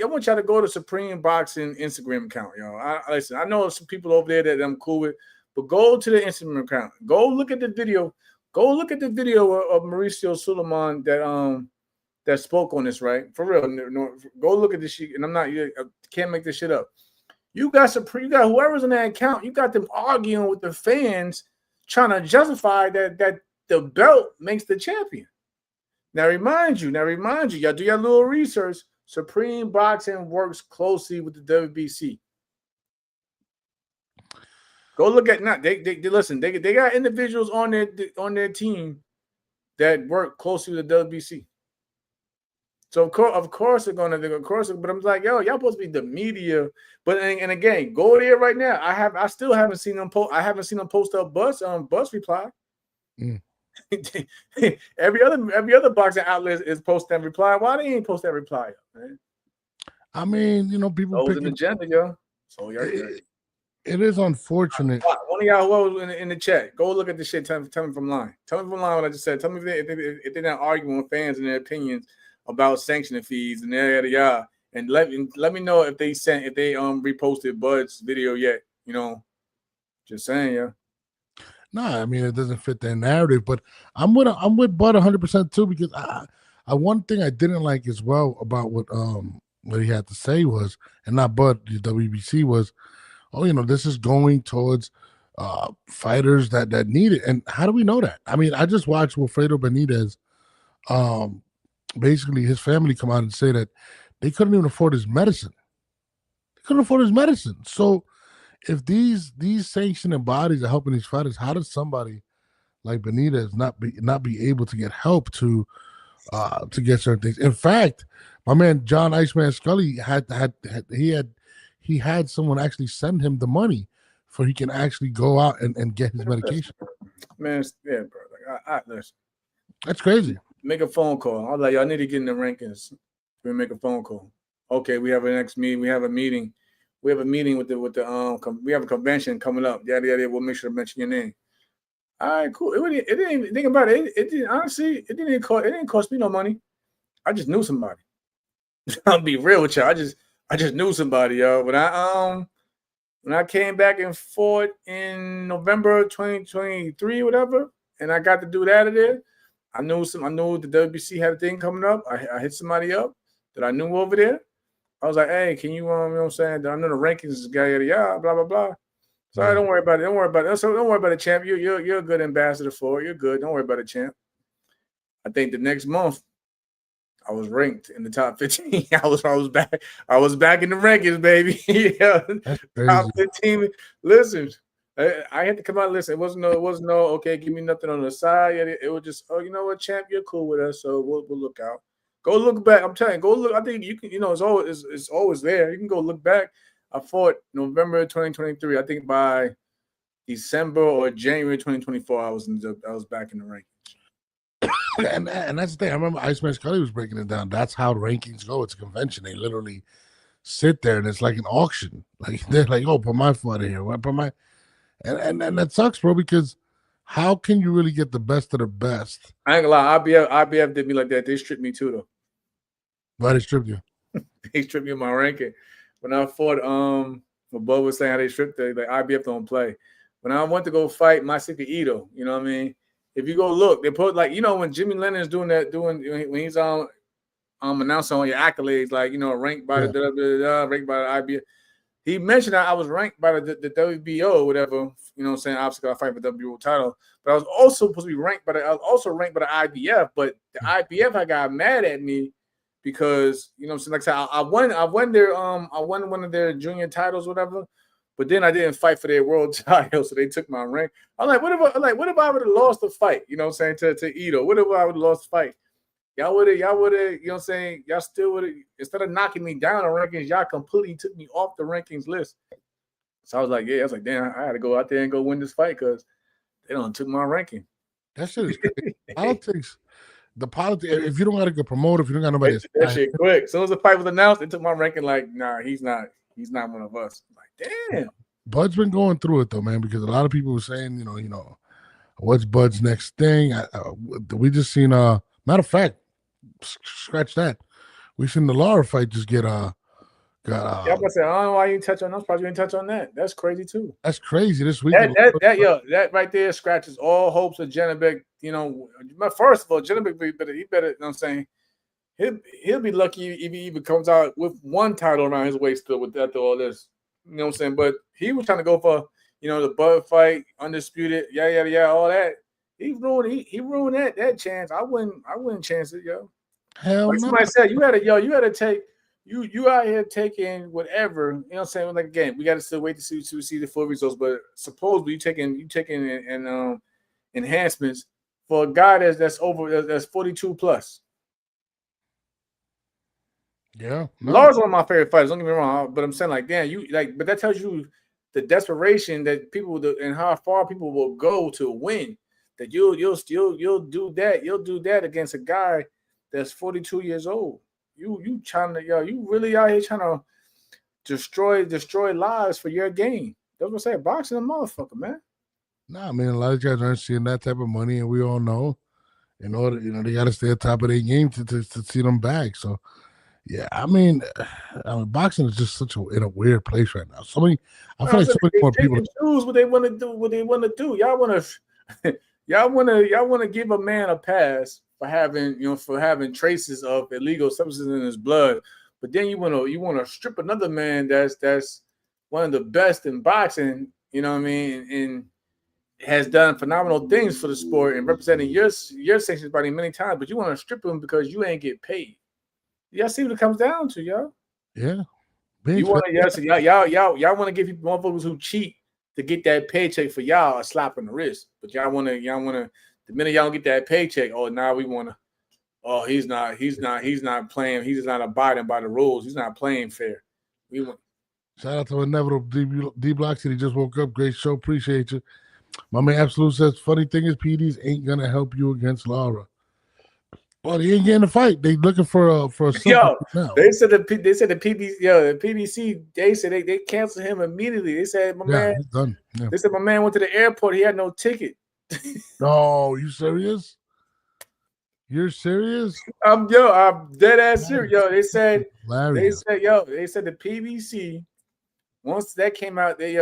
want y'all to go to Supreme Boxing Instagram account, y'all. Listen, I know some people over there that I'm cool with, but go to the Instagram account. Go look at the video. Go look at the video of Mauricio Suleiman that spoke on this, right? For real. No, go look at this shit, and I can't make this shit up. You got whoever's on that account, you got them arguing with the fans, trying to justify that the belt makes the champion. Now remind you, y'all do your little research. Supreme Boxing works closely with the WBC. Go look at listen. They got individuals on their team that work closely with the WBC. So of course they're gonna, but I'm like, yo, y'all supposed to be the media. But and again, go there right now. I still haven't seen them post. I haven't seen them post up bus reply. Mm. every other boxing outlet is posting that reply. Why they ain't post that reply, man? I mean, people pick an agenda, yo. So it is unfortunate. One of y'all who in the chat, go look at this shit. Tell me from line. Tell me from line what I just said. Tell me if they're not arguing with fans and their opinions about sanctioning fees and yada yada, and let me know if they reposted Bud's video yet. Just saying, yeah. No, I mean it doesn't fit their narrative, but I'm with Bud 100% too, because I one thing I didn't like as well about what he had to say was, and not Bud, the WBC was, this is going towards fighters that need it. And how do we know that? I mean, I just watched Wilfredo Benitez, basically his family come out and say that they couldn't even afford his medicine. couldn't afford his medicine. So if these sanctioning bodies are helping these fighters, how does somebody like Benitez not be able to get help to get certain things? In fact, my man John Iceman Scully he had someone actually send him the money for he can actually go out and get his medication. Man, yeah, bro. Like, listen. That's crazy. Make a phone call. I was like, y'all need to get in the rankings. We make a phone call. Okay, we have a next meeting. We have a meeting. We have a meeting with the we have a convention coming up. Yada yada. We'll make sure to mention your name. All right, cool. It didn't even think about it. It didn't, honestly. It didn't cost me no money. I just knew somebody. I'll be real with y'all. I just knew somebody, yo. When I came back and fought in November 2023, whatever, and I got the dude out of there, I knew the WBC had a thing coming up. I hit somebody up that I knew over there. I was like, hey, can you, you know what I'm saying? I know the rankings, guy, yada, blah, blah, blah. So don't worry about it. Don't worry about it. So don't worry about it, champ. You're a good ambassador for it. You're good. Don't worry about it, champ. I think the next month, I was ranked in the top 15. I was back in the rankings, baby. Yeah, top 15. Listen, I had to come out. Listen, it wasn't no. Okay, give me nothing on the side. It was just, oh, you know what, champ, you're cool with us, so we'll look out. Go look back. I'm telling you, go look. I think you can. You know, it's always there. You can go look back. I fought November 2023. I think by December or January 2024, I was back in the rankings. And that's the thing. I remember Iceman Scully was breaking it down. That's how rankings go. It's a convention. They literally sit there and it's like an auction. Like they're like, oh, put my fighter here. Put my and that sucks, bro, because how can you really get the best of the best? I ain't gonna lie, IBF did me like that. They stripped me too, though. Why they stripped you? They stripped me in my ranking. When I fought, what Bud was saying how they stripped it, like IBF don't play. When I went to go fight Masaki Ito, you know what I mean? If you go look, they put like, you know, when Jimmy Leonard's doing when he's on announcing all your accolades, like, you know, ranked by ranked by the IBF. He mentioned that I was ranked by the WBO or whatever, you know what I'm saying? Obviously, I fight for the WBO title, but I was also supposed to be ranked by the IBF, but the IBF I got mad at me because, you know what I'm saying, like I won one of their junior titles, whatever. But then I didn't fight for their world title, so they took my rank. I'm like, what if I would have lost the fight? You know what I'm saying, to Ito? What if I would have lost the fight? Y'all would have, you know what I'm saying? Y'all still would have, instead of knocking me down on rankings, y'all completely took me off the rankings list. So I was like, damn, I had to go out there and go win this fight because they done took my ranking. That shit is crazy. Politics, if you don't got a good promoter, if you don't got nobody, that shit quick. As soon as the fight was announced, they took my ranking like, nah, he's not one of us. I'm like, damn. Bud's been going through it though, man, because a lot of people were saying, you know, what's Bud's next thing? We just seen matter of fact, scratch that. We seen the Lara fight just get yeah, I'm about to say, I don't know why you didn't touch on. I'm surprised you didn't touch on that. That's crazy too. That's crazy. This week, that right there scratches all hopes of Janabek. You know, first of all, Janabek he better. You know what I'm saying, he'll be lucky if he even comes out with one title around his waist still with after all this. You know what I'm saying? But he was trying to go for, you know, the Bud fight, undisputed, yada, all that. He ruined that chance. I wouldn't chance it, yo. Hell like no. Somebody said, you had to take you out here taking whatever, you know what I'm saying? Like, again, we got to still wait to see the full results, but supposedly you taking enhancements for a guy that's 42 plus. Yeah, no. Lars one of my favorite fighters. Don't get me wrong, but I'm saying, like, damn, but that tells you the desperation that people and how far people will go to win. That you'll do that against a guy that's 42 years old. You trying to you really out here trying to destroy lives for your game. That's what I'm saying. Boxing a motherfucker, man. Nah, I mean, a lot of guys aren't seeing that type of money, and we all know, in order, you know, they got to stay at top of their game to see them back. So. Yeah, I mean, boxing is just in a weird place right now. I feel like so many more people choose what they want to do. What they want to do. Y'all want to give a man a pass for having traces of illegal substances in his blood, but then you want to strip another man that's one of the best in boxing. You know what I mean? And has done phenomenal things for the sport and representing your sanctions body many times, but you want to strip him because you ain't get paid. Y'all see what it comes down to, yo. Yeah. You want to yes, y'all want to give people motherfuckers who cheat to get that paycheck for y'all a slap in the wrist. But y'all want to the minute y'all get that paycheck, oh now we want to. Oh, he's not playing. He's not abiding by the rules. He's not playing fair. We want. Shout out to Inevitable D Block City. Just woke up. Great show. Appreciate you. My man Absolute says, funny thing is, PDs ain't gonna help you against Lara. Well, he ain't getting a fight. They looking for a yo. Now. They said the PBC. They said they canceled him immediately. They said my man. He's done. Yeah. They said my man went to the airport. He had no ticket. No, you serious? You're serious? I'm dead ass serious. Yo, they said the PBC. Once that came out, they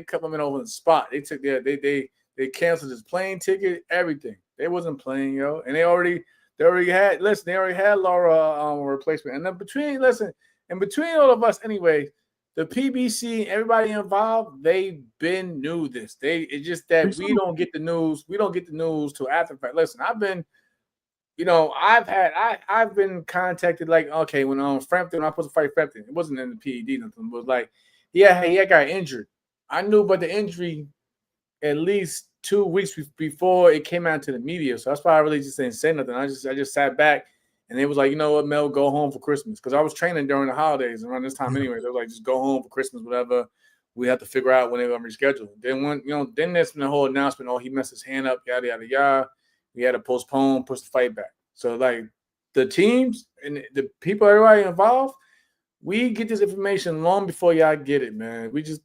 cut him in over the spot. They took they canceled his plane ticket, everything. They wasn't playing, and they already had Laura replacement. And then between all of us anyway, the PBC, everybody involved, they been knew this. It's just that we don't get the news. We don't get the news till after the fact. Listen, I've been contacted like, okay, when Frampton, I was supposed to fight Frampton. It wasn't in the PED, nothing. It was like, he got injured. I knew about the injury at least 2 weeks before it came out to the media. So that's why I really just didn't say nothing. I just sat back, and they was like, you know what, Mel, go home for Christmas. Because I was training during the holidays around this time anyway. They were like, just go home for Christmas, whatever. We have to figure out when they're gonna reschedule. Then there's been the whole announcement, oh, he messed his hand up, yada yada yada. We had to push the fight back. So like the teams and the people, everybody involved, we get this information long before y'all get it, man. We just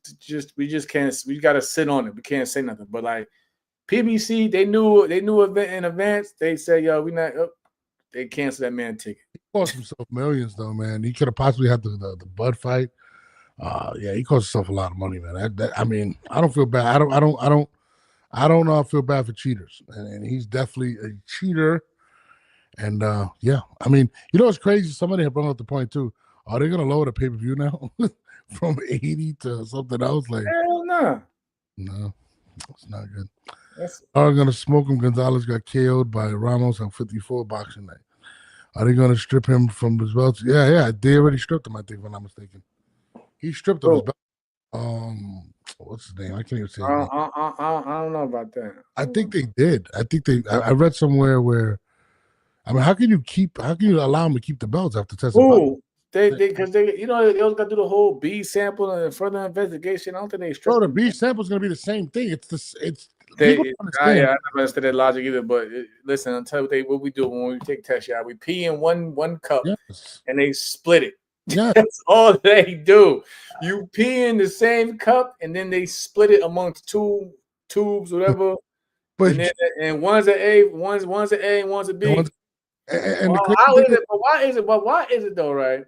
can't. We gotta sit on it. We can't say nothing. But like PBC, they knew in advance. They said, yo, we not. Oh, they canceled that man ticket. He cost himself millions, though, man. He could have possibly had the Bud fight. He cost himself a lot of money, man. I mean, I don't feel bad. I don't feel bad for cheaters, and he's definitely a cheater. And I mean, what's crazy? Somebody had brought up the point too. Are they gonna lower the pay-per-view now from 80 to something else? Like, hell no. No, it's not good. Are gonna smoke him? Gonzalez got KO'd by Ramos on 54 boxing night. Are they gonna strip him from his belt? Yeah. They already stripped him, I think, if I'm not mistaken. He stripped him his belt. What's his name? I can't even say his name. I don't know about that. I think they did. I read somewhere where, I mean, how can you allow them to keep the belts after testing? Because they also got to do the whole B sample and further investigation. I don't think they stripped. The B sample is going to be the same thing. I don't understand that logic either. But listen, I'll tell you what we do when we take tests. We pee in one cup, and they split it. Yes. That's all they do. You pee in the same cup, and then they split it amongst two tubes, whatever. And one's an A, one's an A, and one's a B. Why is it though, right?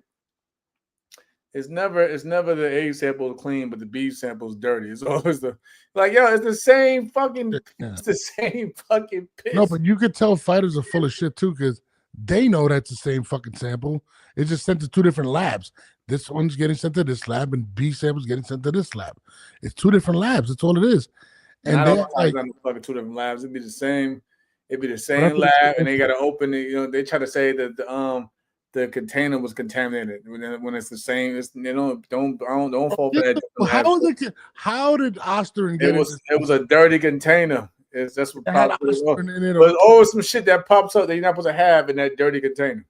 It's never the A sample is clean, but the B sample is dirty. It's always it's the same fucking it's the same fucking piss. No, but you could tell fighters are full of shit too, because they know that's the same fucking sample. It's just sent to two different labs. This one's getting sent to this lab, and B sample's getting sent to this lab. It's two different labs. That's all it is. And they're like fucking two different labs. It'd be the same. It'd be the same lab, and they got to open it. They try to say that the container was contaminated when it's the same. Don't fall for that. How did Osterman get it? It was a dirty container. That's what popped up. Some shit that pops up that you're not supposed to have in that dirty container.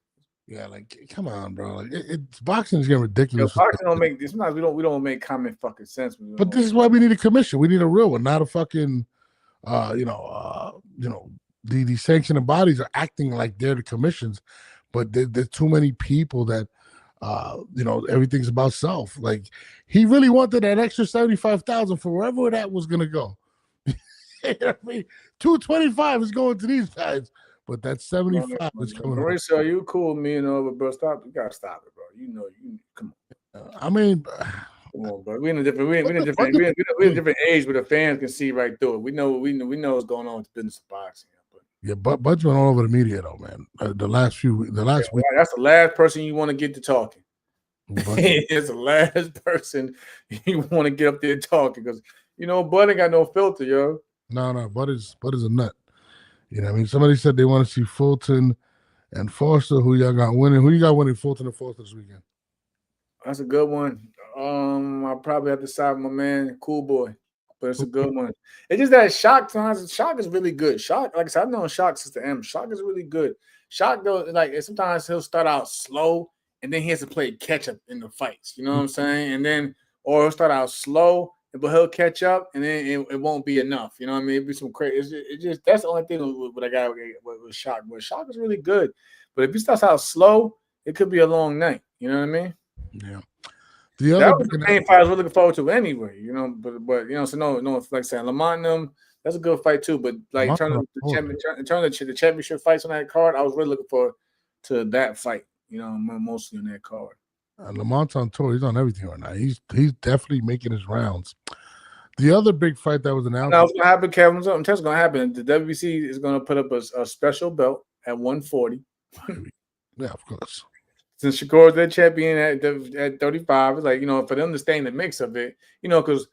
Yeah, like come on, bro. Like it's boxing is getting ridiculous. Boxing don't make sometimes we don't make common fucking sense. But this is why we need a commission. We need a real one, not a fucking the sanctioning bodies are acting like they're the commissions, but there's too many people that everything's about self. Like he really wanted that extra 75,000 for wherever that was gonna go. You know what I mean? 225 is going to these guys, but that 75 is coming. Mauricio, you cool with me bro? Stop! You gotta stop it, bro. You come on. I mean. Come on, bro. We're in a different age where the fans can see right through it. We know what's going on with the business of boxing. Yeah, but Bud's been all over the media though, man. The last week. That's the last person you want to get to talking. It's the last person you want to get up there talking because Bud ain't got no filter, yo. No, Bud is a nut. You know what I mean? Somebody said they want to see Fulton and Foster. Who y'all got winning? Who you got winning Fulton and Foster this weekend? That's a good one. I probably have to side with my man, Cool Boy, but it's a good one. It's just that Shock times. Shock is really good. Shock, like I said, I've known Shock since the M. Shock is really good. Shock though, like sometimes he'll start out slow and then he has to play catch up in the fights. You know what I'm saying? And then, or he'll start out slow, but he'll catch up, and then it won't be enough. You know what I mean? It'd be some crazy. It's just that's the only thing with what I got with Shock. But Shock is really good. But if he starts out slow, it could be a long night. You know what I mean? Yeah. That was the main fight I was looking forward to anyway, you know. But you know, so no, like saying Lamont them, that's a good fight too. But like in terms of the championship fights on that card, I was really looking forward to that fight. You know, mostly on that card. Lamont's on tour. He's on everything right now. He's definitely making his rounds. The other big fight that was announced. Now, what's going to happen, Kevin? I'm telling you what's going to happen. The WBC is going to put up a special belt at 140. Yeah, of course. Since Shakur's their champion at 35, it's like, you know, for them to stay in the mix of it, you know, because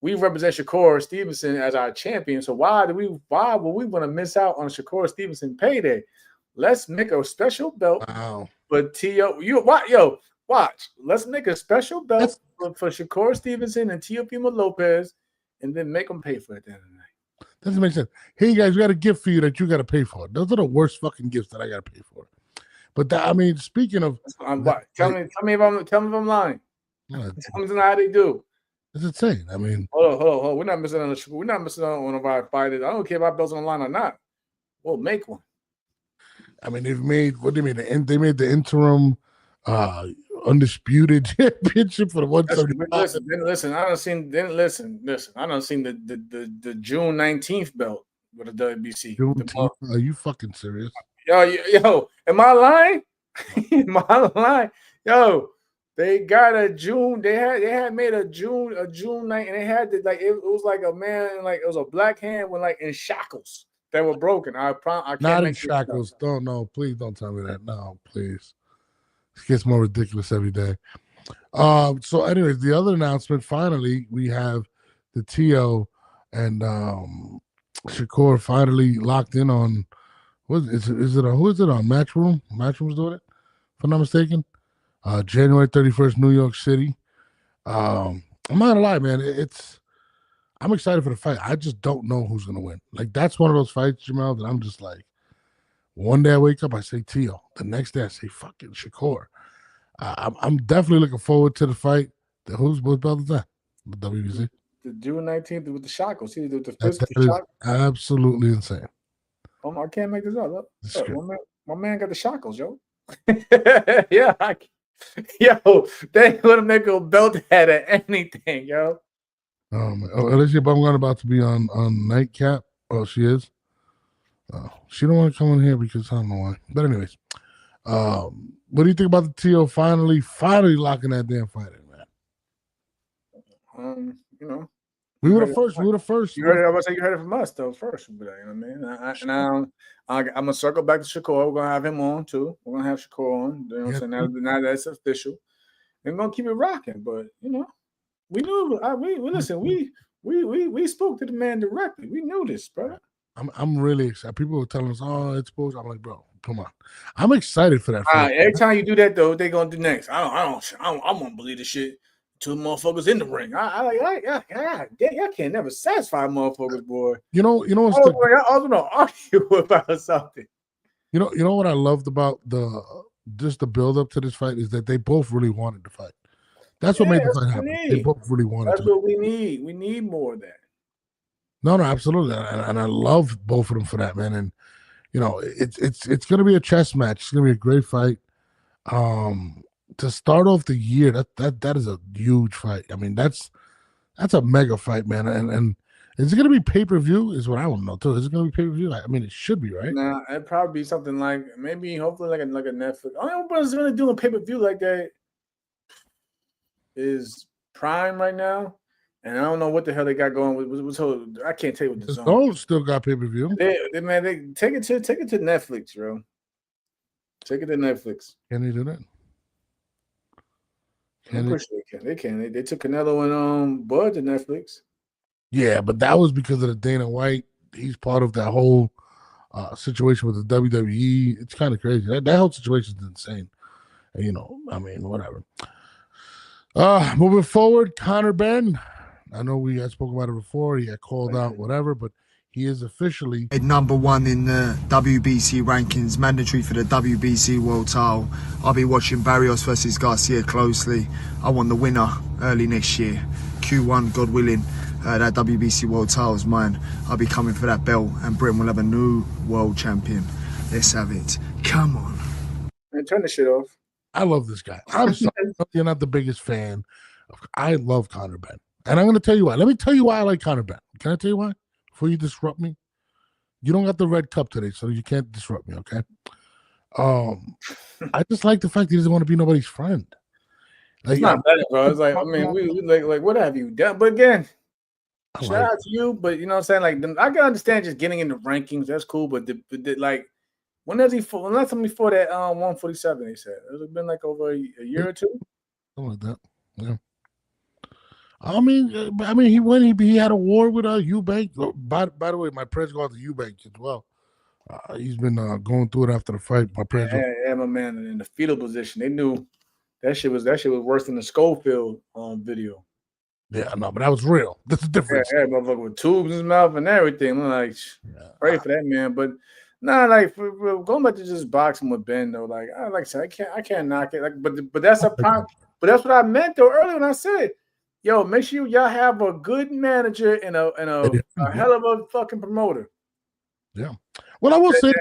we represent Shakur Stevenson as our champion. So why would we want to miss out on Shakur Stevenson payday? Let's make a special belt. Wow. But watch. Let's make a special belt for Shakur Stevenson and Teofimo Lopez, and then make them pay for it at the end of the night. Doesn't make sense. Hey, guys, we got a gift for you that you got to pay for. Those are the worst fucking gifts that I got to pay for. But I mean, speaking of, tell me if I'm lying. Tell me how they do. It's insane. I mean, hold on. We're not missing on one of our fighters. I don't care if our belt's on the line or not. We'll make one. I mean, they've made what do you mean? They made the interim undisputed championship for the 175. Listen. I don't seen the June 19th belt with the WBC. Are you fucking serious? Yo, am I lying? Am I lying? Yo, they got a June. They had made a June night, and they had to, like, it was like a man, like it was a black hand with like in shackles that were broken. I can't not in shackles. Please don't tell me that. No, please. It gets more ridiculous every day. So anyways, the other announcement, finally, we have the Tio and Shakur finally locked in on who is it on Matchroom? Matchroom's doing it, if I'm not mistaken. January 31st, New York City. I'm not gonna lie, man. I'm excited for the fight. I just don't know who's gonna win. Like, that's one of those fights, Jamal, that I'm just like, one day I wake up, I say Tio. The next day I say fucking Shakur. I'm definitely looking forward to the fight. What belt is that? The WBC? The June 19th with the shackles. See, the that is absolutely insane. I can't make this up. Look, my man got the shackles, yo. Yeah, they ain't gonna make a belt out of anything, yo. Alicia Bumgarner about to be on Nightcap. Oh, she is. She don't want to come in here because I don't know why. But anyways, what do you think about the Tio finally locking that damn fight in, man? You know, we were the first. You heard it. I was saying you heard it from us though first. But you know what I mean? I'm gonna circle back to Shakur. We're gonna have him on too. We're gonna have Shakur on. You know what I'm saying? Now that's official. And we're gonna keep it rocking. But you know, we knew. We spoke to the man directly. We knew this, bro. I'm really excited. People were telling us, "Oh, it's bullshit." I'm like, bro, come on. I'm excited for that fight. Every time you do that, though, what they gonna do next? I won't believe the shit. Two motherfuckers in the ring. I can't never satisfy motherfuckers, boy. You know what's I was gonna argue about something. You know what I loved about the build up to this fight is that they both really wanted to fight. That's what made the fight happen. They both really wanted. That's what we need. We need more of that. No, absolutely, and I love both of them for that, man. And you know, it's going to be a chess match. It's going to be a great fight. To start off the year, that is a huge fight. I mean, that's a mega fight, man. And is it going to be pay-per-view? Is what I want to know too. Is it going to be pay-per-view? I mean, it should be, right? Nah, it'd probably be something like hopefully like a Netflix. I don't know what's going to do a pay-per-view like that. Is Prime right now. And I don't know what the hell they got going with. I can't tell you what the zone still got pay-per-view. They take it to Netflix, bro. Take it to Netflix. Can they do that? I'm pretty sure they can. They took Canelo and Bud to Netflix. Yeah, but that was because of the Dana White. He's part of that whole situation with the WWE. It's kind of crazy. That whole situation is insane. And, you know, I mean, whatever. Moving forward, Conor Benn. I know we had spoken about it before. He got called out, whatever, but he is officially number 1 in the WBC rankings, mandatory for the WBC world title. I'll be watching Barrios versus Garcia closely. I want the winner early next year. Q1, God willing, that WBC world title is mine. I'll be coming for that belt, and Britain will have a new world champion. Let's have it. Come on. Man, turn the shit off. I love this guy. I'm sorry you're not the biggest fan. I love Conor Benn. And I'm going to tell you why. Let me tell you why I like Conor Benn. Can I tell you why? Before you disrupt me? You don't got the red cup today, so you can't disrupt me, okay? I just like the fact he doesn't want to be nobody's friend. Like, it's not better, bro. It's like, I mean, we like what have you done? But again, shout out to you. But you know what I'm saying? Like, I can understand just getting in the rankings. That's cool. But like, when has he fought? Last time he fought at 147, they said. It's been like over a year or two. Something like that. Yeah. I mean, he had a war with Eubank. By the way, my prayers go out to Eubank as well. He's been going through it after the fight. My prayers. Yeah, my man in the fetal position. They knew that shit was worse than the Schofield video. Yeah, no, but that was real. That's the difference. Yeah, motherfucker with tubes in his mouth and everything. I'm like, pray for that man. But nah, like going back to just boxing with Ben though. Like I said, I can't knock it. Like, but that's a prime. But that's what I meant though earlier when I said, yo, make sure y'all have a good manager and a hell of a fucking promoter. Yeah. Well, I will say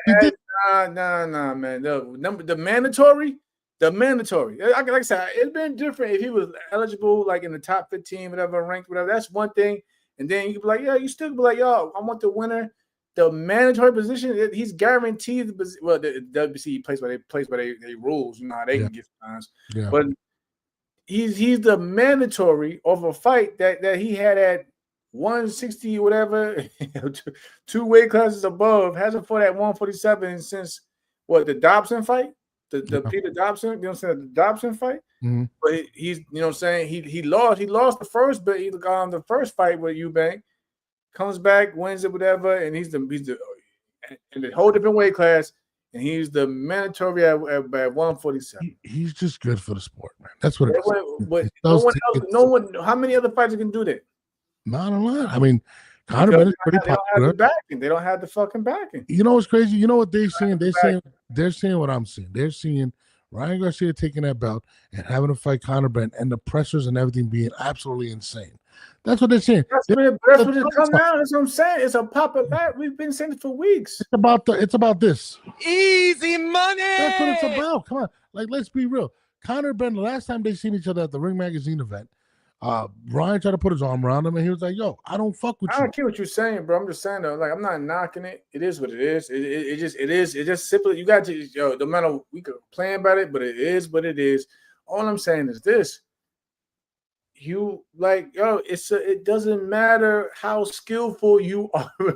nah, man. The mandatory. Like I said, it'd been different if he was eligible, like in the top 15, whatever, ranked, whatever. That's one thing. And then you could be like, yeah, you still be like, yo, I want the winner. The mandatory position, he's guaranteed the position. Well, the WBC plays by their rules. You know how they can get times. Yeah. But he's the mandatory of a fight that he had at 160 whatever, 2 weight classes above, hasn't fought at 147 since the Dobson fight, the Peter Dobson, you know what I'm saying, the Dobson fight. Mm-hmm. But he's, you know what I'm saying, he lost the first, but he got the first fight with Eubank, comes back, wins it, whatever, and he's the in a whole different weight class. And he's the mandatory at 147. He's just good for the sport, man. That's what it is. But no one. How many other fighters can do that? Not a lot. I mean, Conor Benn is pretty popular. They don't have the fucking backing. You know what's crazy? You know what they're saying? They're saying what I'm saying. They're seeing Ryan Garcia taking that belt and having to fight Conor Benn, and the pressures and everything being absolutely insane. That's what they're saying. That's what it's come down. That's what I'm saying. It's a popular. We've been saying it for weeks. It's about this. Easy money. That's what it's about. Come on, like let's be real. Conor Benn. The last time they seen each other at the Ring Magazine event, Ryan tried to put his arm around him, and he was like, "Yo, I don't fuck with you." I don't care what you're saying, bro. I'm just saying though. Like I'm not knocking it. It is what it is. It is. It's just simply you got to. No matter we could complain about it, but it is what it is. All I'm saying is this. You it doesn't matter how skillful you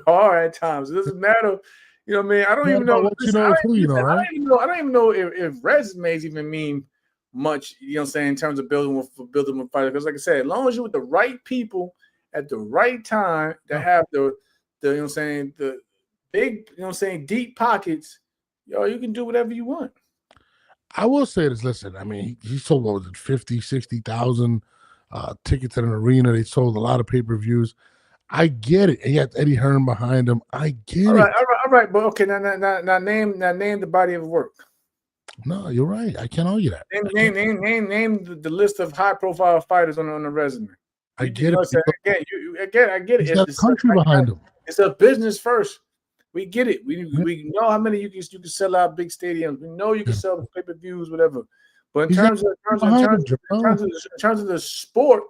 are at times. It doesn't matter, you know what I mean? I don't even know. I don't even know if resumes even mean much, you know what I'm saying, in terms of building a fighter. Because like I said, as long as you're with the right people at the right time that have the you know what I'm saying, the big, you know what I'm saying, deep pockets, you can do whatever you want. I will say this, listen, I mean, he sold what was it, 50, 60,000 tickets at an arena. They sold a lot of pay-per-views. I get it. And he had Eddie Hearn behind him. I get it. All right. But okay, now name the body of work. No, you're right. I can't argue that. Name the list of high-profile fighters on the resume. I get it. Again, I get it. He's got a country behind him. It's a business first. We get it. We know how many you can sell out big stadiums. We know you can sell the pay-per-views, whatever. But in terms of the sport,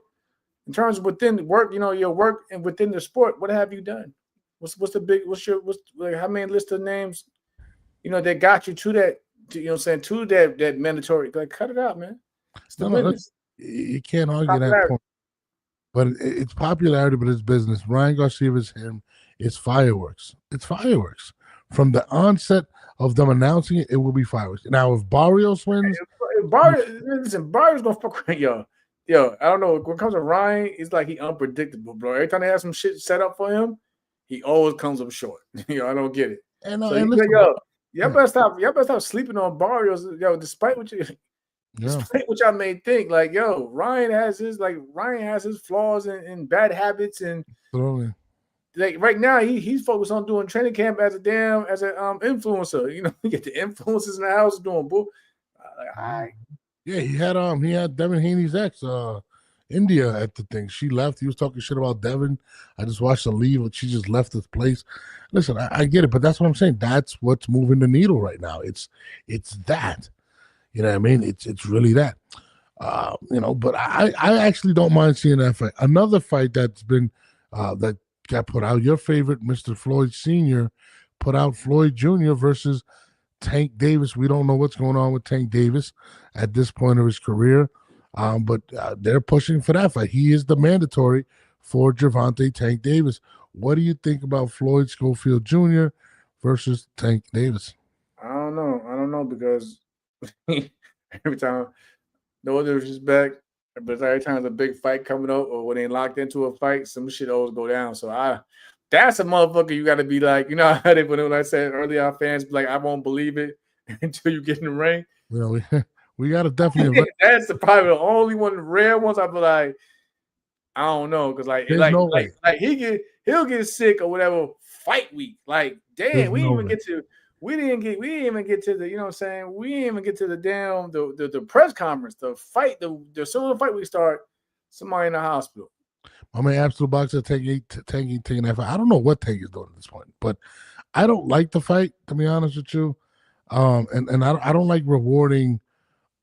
in terms of within work, your work and within the sport, what have you done? What's how many list of names, that got you to that, to that mandatory? Like, cut it out, man. You can't argue that point. But it's popularity, but it's business. Ryan Garcia is him. It's fireworks. It's fireworks. From the onset of them announcing it, it will be fireworks. Now, if Barrios wins, Barrios gonna fuck with yo. I don't know. When it comes to Ryan, it's like he unpredictable, bro. Every time they have some shit set up for him, he always comes up short. I don't get it. And listen, y'all better stop sleeping on Barrios. Despite what Despite what y'all may think, like, yo, Ryan has his flaws and bad habits, and like right now he's focused on doing training camp as an influencer. You know, you get the influencers in the house doing bull. Like, all right. Yeah, he had Devin Haney's ex, India at the thing. She left. He was talking shit about Devin. I just watched her leave, but she just left this place. Listen, I get it, but that's what I'm saying. That's what's moving the needle right now. It's that. You know what I mean? It's really that. But I actually don't mind seeing that fight. Another fight that's been that got put out. Your favorite, Mr. Floyd Sr., put out Floyd Jr. versus Tank Davis. We don't know what's going on with Tank Davis at this point of his career, but they're pushing for that fight. He is the mandatory for Gervonta Tank Davis. What do you think about Floyd Schofield Jr. versus Tank Davis? I don't know because every time, no disrespect, but every time there's a big fight coming up or when they locked into a fight, some shit always go down. So that's a motherfucker you got to be like, you know how when I said earlier, our fans be like, I won't believe it until you get in the ring. You know, we got to definitely. That's probably the only one, the rare ones. I'd be like, I don't know, because like he'll get sick or whatever fight week. Like, damn, we didn't even get to the, you know what I'm saying? We didn't even get to the damn the press conference, the fight, the solo fight we start. Somebody in the hospital. My man, Absolute Boxer taking that fight. I don't know what Tank is doing at this point, but I don't like the fight, to be honest with you. And I don't like rewarding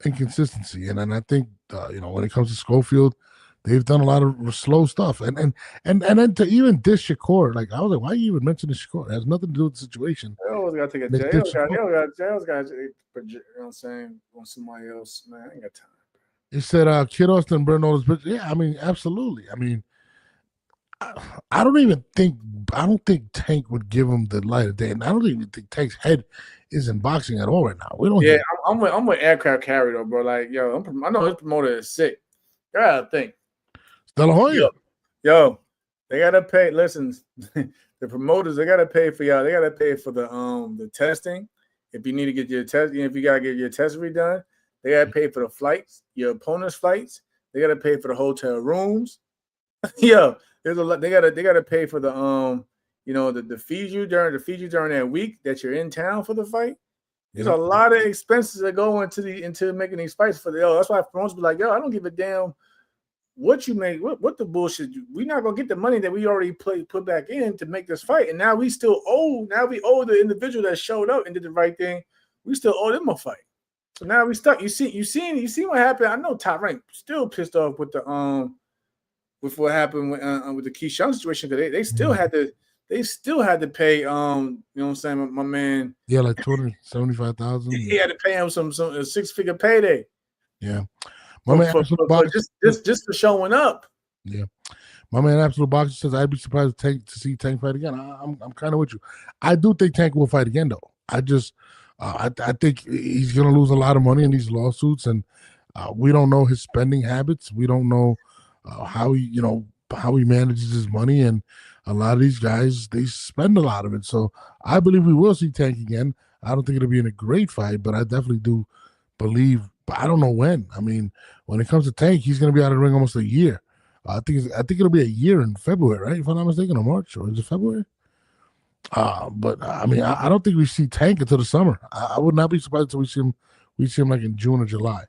inconsistency. And I think when it comes to Schofield, they've done a lot of slow stuff. And then to even diss Shakur, like I was like, why you even mention Shakur? It has nothing to do with the situation. They always got to take a jail. Jail's got you know what I'm saying, on somebody else. Man, I ain't got time. He said, Kid Austin burned all his bitches. Yeah, I mean, absolutely. I mean, I don't think Tank would give him the light of day, and I don't even think Tank's head is in boxing at all right now. We don't. Yeah, I'm with Aircraft Carry though, bro. Like, yo, I know his promoter is sick. You gotta think. De La Hoya. Yo, they gotta pay. Listen, the promoters, they gotta pay for y'all. They gotta pay for the testing. If you need to get your test, if you gotta get your test redone, they gotta pay for the flights, your opponent's flights. They gotta pay for the hotel rooms. Yo, there's a lot. They gotta pay for the the fees you during that week that you're in town for the fight. There's a lot of expenses that go into making these fights for the. That's why promoters be like, yo, I don't give a damn what you make, what the bullshit. We're not gonna get the money that we already put back in to make this fight, and now we still owe. Now we owe the individual that showed up and did the right thing. We still owe them a fight. So now we stuck. You see what happened. I know Top Rank still pissed off with the with what happened with the Keyshawn situation, because they still had to pay you know what I'm saying, my man. Yeah, like $275,000. He had to pay him some a 6-figure payday. Yeah. My man, just for showing up. Yeah. My man, Absolute Boxer says, I'd be surprised to see Tank fight again. I'm kind of with you. I do think Tank will fight again, though. I just I think he's going to lose a lot of money in these lawsuits, and we don't know his spending habits. We don't know how he manages his money, and a lot of these guys, they spend a lot of it. So I believe we will see Tank again. I don't think it'll be in a great fight, but I definitely do believe. But I don't know when. I mean, when it comes to Tank, he's going to be out of the ring almost a year. I think it'll be a year in February, right? If I'm not mistaken, or March, or is it February? But I mean, I don't think we see Tank until the summer. I would not be surprised until we see him like in June or July,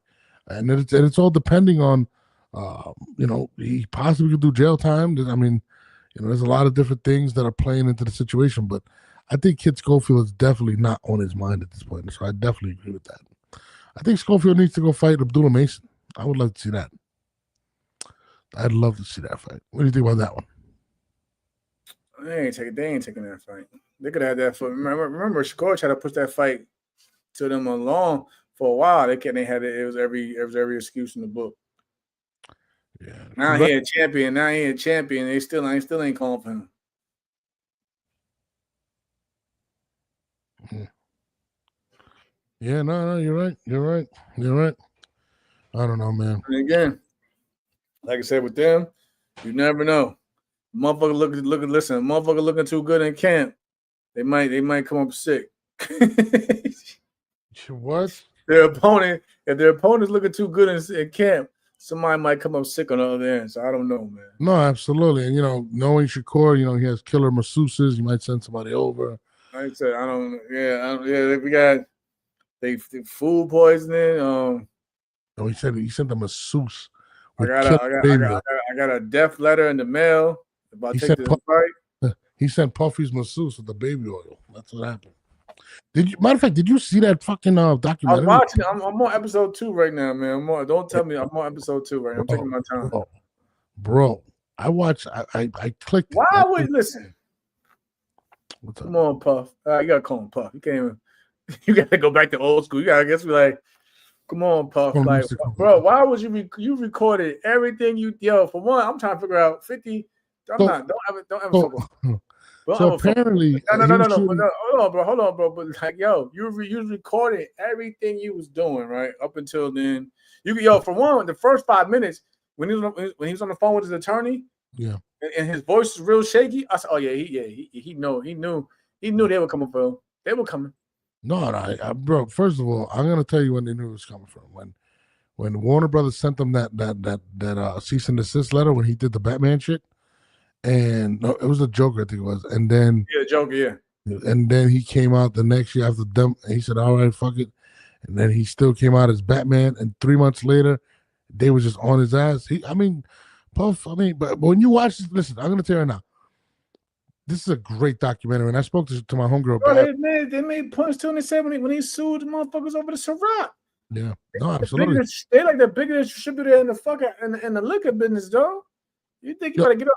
and it's all depending on, he possibly could do jail time. I mean, there's a lot of different things that are playing into the situation, but I think Kid Schofield is definitely not on his mind at this point. So I definitely agree with that. I think Schofield needs to go fight Abdullah Mason. I would love to see that. I'd love to see that fight. What do you think about that one? They ain't taking that fight. They could have had that fight. Remember, Shakur tried to push that fight to them along for a while. It was every excuse in the book. Yeah. Now he a champion. They still ain't calling for him. Yeah, no, you're right. I don't know, man. And again, like I said with them, you never know. Motherfucker looking too good in camp. They might come up sick. What? if their opponent's looking too good in camp, somebody might come up sick on the other end. So I don't know, man. No, absolutely. And knowing Shakur, he has killer masseuses. You might send somebody over. Like I said, I don't. Yeah. We got they food poisoning. No, he sent a masseuse. I got a death letter in the mail about taking this fight. He sent Puffy's masseuse with the baby oil. That's what happened. Matter of fact, did you see that fucking documentary? I was watching. I'm on episode 2 right now, man. Don't tell me I'm on episode 2 right now. I'm taking my time. Bro, I watched. I clicked. Why would listen? Come on, Puff. You gotta call him Puff. You can't even. You gotta go back to old school. You gotta be like, come on, Puff. Like, bro, why was you recorded everything you for one? I'm trying to figure out 50. Don't ever fuck. So apparently, no. Hold on, bro. But like, you recorded everything you was doing right up until then. For one, the first 5 minutes when he was on the phone with his attorney, and his voice was real shaky. I said, oh yeah, he knew they were coming for him. They were coming. No, bro. First of all, I'm gonna tell you when they knew it was coming from. When Warner Brothers sent them that cease and desist letter when he did the Batman shit. And no, it was the Joker, I think it was. And then Joker, yeah. And then he came out the next year after them, and he said, "All right, fuck it." And then he still came out as Batman. And 3 months later, they were just on his ass. Puff. But when you watch this, listen, I'm gonna tell you right now. This is a great documentary, and I spoke to my homegirl. Bro, they made points too, and they said when he sued the motherfuckers over the Ciroc. Yeah, no, absolutely. They like the biggest distributor in the fucking in the liquor business, though. You think you gotta get up?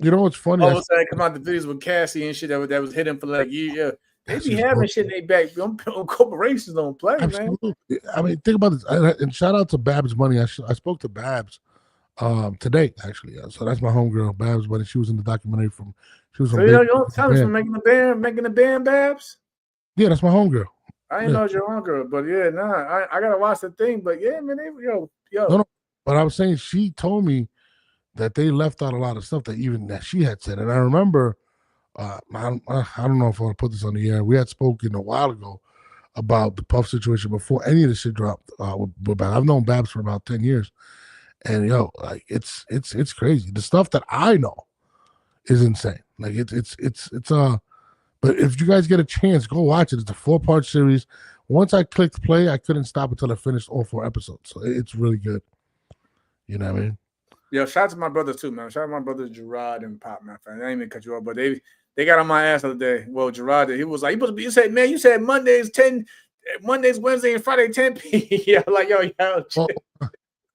You know what's funny? All of a sudden, come out the videos with Cassie and shit that was hidden for like years. They be having shit in their back. Corporations don't play, absolutely. Man. Think about this. And shout out to Babs Money. I spoke to Babs today, actually. So that's my homegirl, Babs Money. She was in the documentary from. She was. So you don't tell us from making the band, Babs. Yeah, that's my homegirl. I didn't know it was your homegirl, but yeah, I gotta watch the thing. But yeah, man, yo. No, but I was saying she told me that they left out a lot of stuff that she had said. And I remember, I don't know if I want to put this on the air. We had spoken a while ago about the Puff situation before any of this shit dropped. I've known Babs for about 10 years. And, it's crazy. The stuff that I know is insane. Like, but if you guys get a chance, go watch it. It's a 4-part series. Once I clicked play, I couldn't stop until I finished all 4 episodes. So it's really good. You know what I mean? Yeah, shout out to my brothers too, man. Shout out to my brothers Gerard and Pop, man. I didn't even cut you off, but they got on my ass the other day. Well, Gerard, he was like, you said Mondays, Wednesday, and Friday 10 p.m. Yeah, like yo.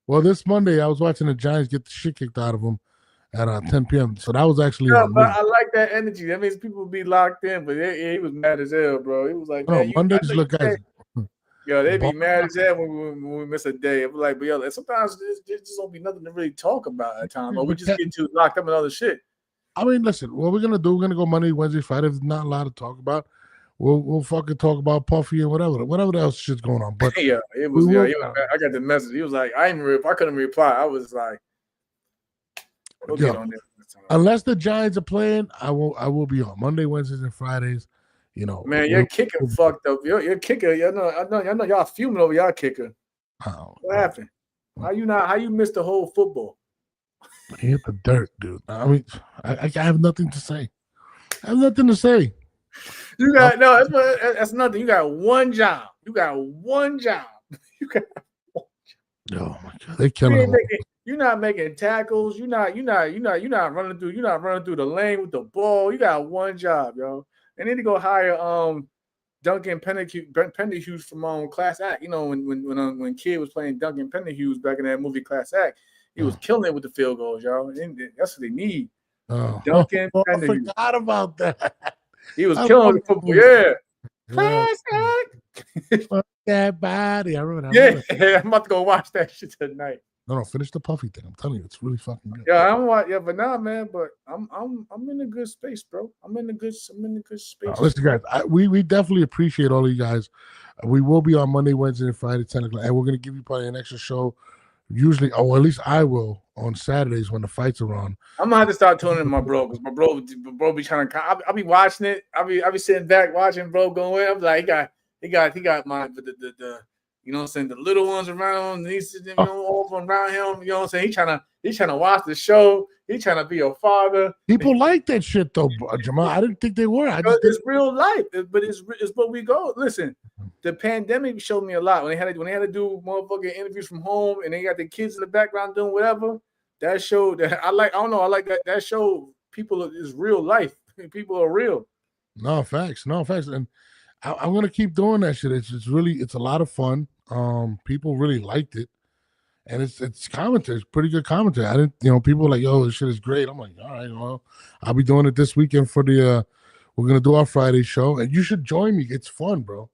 Well, this Monday I was watching the Giants get the shit kicked out of them at 10 p.m. So that was actually. But I like that energy. That means people be locked in. But he was mad as hell, bro. He was like, man, Mondays look guys. Yo, they be mad as hell when we miss a day. I'm like, but yo, sometimes there just don't be nothing to really talk about at times, or we just get too locked up in other shit. Listen, what we're gonna do? We're gonna go Monday, Wednesday, Friday. There's not a lot to talk about. We'll fucking talk about Puffy and whatever else shit's going on. But yeah, it was. I got the message. He was like, I couldn't reply. I was like, we'll get on this time. Unless the Giants are playing, I will be on Monday, Wednesdays, and Fridays. Man, your kicker fucked up. Your kicker, I know y'all fuming over y'all kicker. What happened? How you missed the whole football? He hit the dirt, dude. I have nothing to say. I have nothing to say. You got that's nothing. You got one job. You got one job. Oh my God, they killing him. You're not making tackles. You're not running through. You're not running through the lane with the ball. You got one job, yo. They need to go hire Duncan Penderhughes from Class Act. When Kid was playing Duncan Penderhughes back in that movie Class Act, he was killing it with the field goals, y'all. That's what they need. Duncan Penderhughes. I forgot about that. He was killing the football. Yeah. Class Act. Fuck that body. I remember that. Yeah, I'm about to go watch that shit tonight. No, finish the Puffy thing. I'm telling you, it's really fucking good. Yeah, but nah, man. But I'm in a good space, bro. I'm in a good space. Listen, guys, we definitely appreciate all of you guys. We will be on Monday, Wednesday, and Friday, 10 o'clock, and we're gonna give you probably an extra show. Usually, or at least I will on Saturdays when the fights are on. I'm gonna have to start tuning in my bro because my bro be trying to. I'll be watching it. I'll be sitting back watching bro going. I'm like, he got my the You know what I'm saying? The little ones around him, nieces, you know, all around him. You know what I'm saying? He's trying to watch the show. He's trying to be a father. People like that shit though, Jamal. I didn't think they were. It's real life, but it's what we go. Listen, the pandemic showed me a lot when they had to do motherfucking interviews from home, and they got the kids in the background doing whatever. That showed that I like that. That showed people is real life. People are real. No facts, and I'm gonna keep doing that shit. It's a lot of fun. People really liked it, and it's commentary. It's pretty good commentary. I didn't, people are like, yo, this shit is great. I'm like, all right, well, I'll be doing it this weekend for the. We're gonna do our Friday show, and you should join me. It's fun, bro.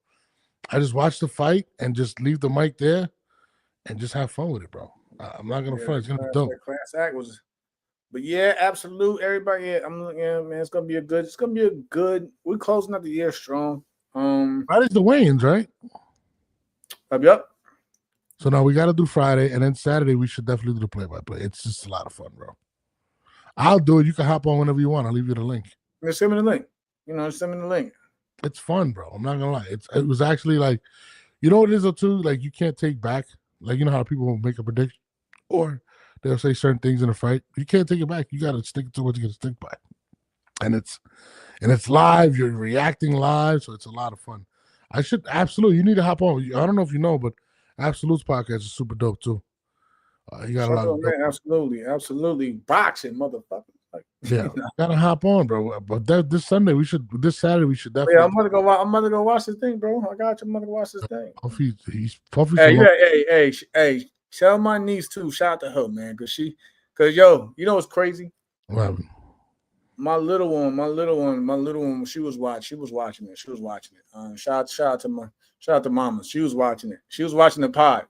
I just watch the fight and just leave the mic there, and just have fun with it, bro. I'm not gonna front. It's gonna be dope. Class act was. But yeah, absolute. Everybody, man. It's gonna be a good. We're closing out the year strong. Friday's the weigh-ins, right? Yep. So now we got to do Friday, and then Saturday we should definitely do the play-by-play. It's just a lot of fun, bro. I'll do it. You can hop on whenever you want. I'll leave you the link. Just send me the link. Send me the link. It's fun, bro. I'm not gonna lie. It was actually like, you know what it is too. Like you can't take back. Like you know how people will make a prediction, or they'll say certain things in a fight. You can't take it back. You got to stick to what you're gonna stick by. And it's live. You're reacting live, so it's a lot of fun. I should absolutely. You need to hop on. I don't know if you know, but Absolute's podcast is super dope too. You got a lot of dope. Absolutely boxing, motherfucker. Yeah, gotta hop on, bro. But this Saturday we should definitely. Yeah, I'm gonna go watch this thing, bro. I got you. I'm gonna go watch this thing. He's puffy. Hey, tell my niece too. Shout out to her, man, cause yo, you know what's crazy? What happened? My little one. She was watching it. Shout out to Mama. She was watching it. She was watching the pod,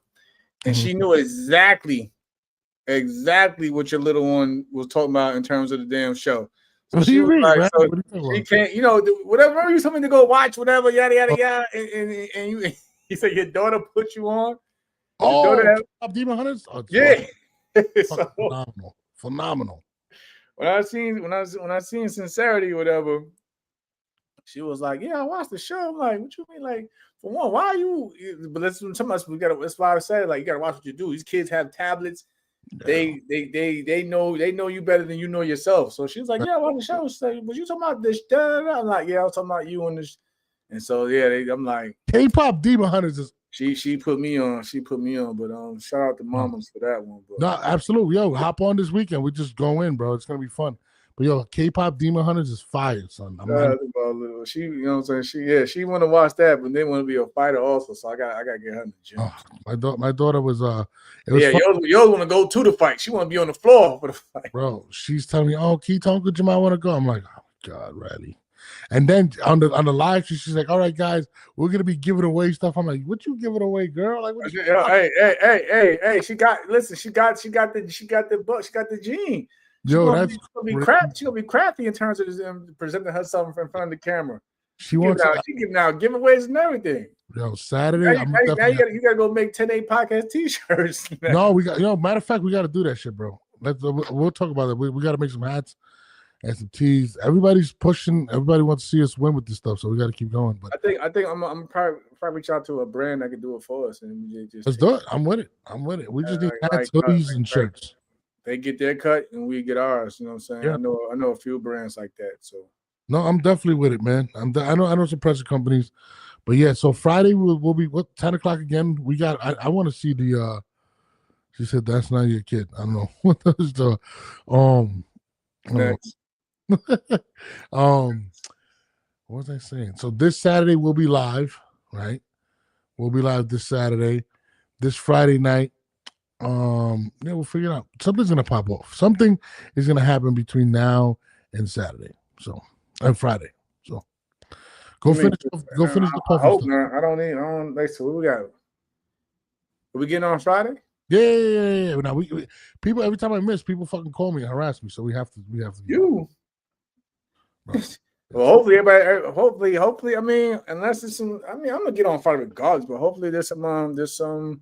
and she knew exactly what your little one was talking about in terms of the damn show. So what do you mean? Like, so she can't, whatever you told me to go watch, whatever, yada yada yada, and you said your daughter put you on. Top Demon Hunters. Oh, yeah, phenomenal. When I seen Sincerity, whatever, she was like, "Yeah, I watched the show." I'm like, "What you mean? Like, for one, why are you?" But that's why I said, like, you gotta watch what you do. These kids have tablets. Yeah. They know you better than you know yourself. So she was like, "Yeah, I watched the show." She's like, "Was you talking about this?" I'm like, "Yeah, I was talking about you on this." And so yeah, I'm like, K-pop Demon Hunters is. She put me on. But shout out to Mamas for that one. Bro. No, absolutely. Yo, hop on this weekend. We just go in, bro. It's gonna be fun. But yo, K-pop Demon Hunters is fire, son. She, you know what I'm saying? She want to watch that, but they want to be a fighter also. So I got to get her in the gym. My daughter was yours want to go to the fight. She want to be on the floor for the fight. Bro, she's telling me, "Oh, Keaton, could you might want to go?" I'm like, "Oh my God, Riley." And then on the live, she's like, "All right, guys, we're gonna be giving away stuff." I'm like, "What you giving away, girl?" Like, what hey, she got the gene. She's gonna be crafty in terms of presenting herself in front of the camera. She giving out giveaways and everything. Yo, Saturday. Now you gotta go make 10A podcast t-shirts. No, we got. Matter of fact, we got to do that shit, bro. We'll talk about it. We got to make some hats and some tees. Everybody's pushing. Everybody wants to see us win with this stuff, so we got to keep going. But I think I'm probably reach out to a brand that can do it for us, and let's do it. I'm with it. We just need hats, hoodies, and shirts. They get their cut and we get ours. You know what I'm saying? Yeah. I know a few brands like that. So no, I'm definitely with it, man. I know some pressure companies, but yeah. So Friday we'll be 10:00 again. We got. I want to see the. She said that's not your kid. I don't know what is the. Next. What was I saying? So this Saturday we'll be live, right? We'll be live this Saturday. This Friday night. Yeah, we'll figure it out. Something's gonna pop off. Something is gonna happen between now and Saturday. So and Friday. So go finish the puff. I hope not. I don't like so we got. Are we getting on Friday? Yeah. Now we people every time I miss, people fucking call me and harass me. So we have to you. Well, hopefully everybody. Hopefully. I mean, unless it's some. I mean, I'm gonna get on Friday regardless, but hopefully there's some.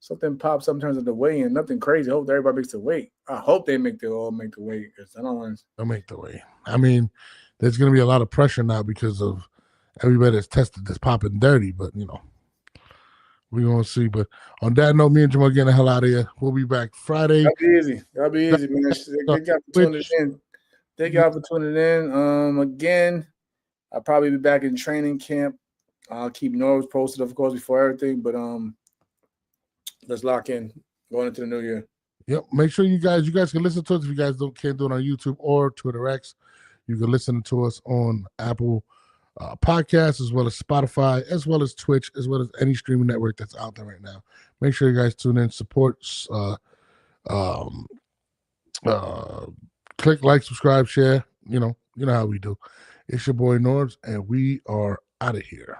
Something pops up in terms of the weigh-in. Nothing crazy. I hope everybody makes the weight. I hope they all make the weight because I don't want to. They'll make the weight. I mean, there's going to be a lot of pressure now because of everybody that's tested that's popping dirty. But We're going to see. But on that note, me and Jamal getting the hell out of here. We'll be back Friday. That'll be easy, man. Thank y'all for tuning in. Thank y'all for tuning in. Again, I'll probably be back in training camp. I'll keep Norris posted, of course, before everything. But let's lock in going into the new year. Yep. Make sure you guys can listen to us if you guys can't do it on YouTube or Twitter X. You can listen to us on Apple Podcasts, as well as Spotify, as well as Twitch, as well as any streaming network that's out there right now. Make sure you guys tune in, support, click, like, subscribe, share. You know how we do. It's your boy Norbs, and we are out of here.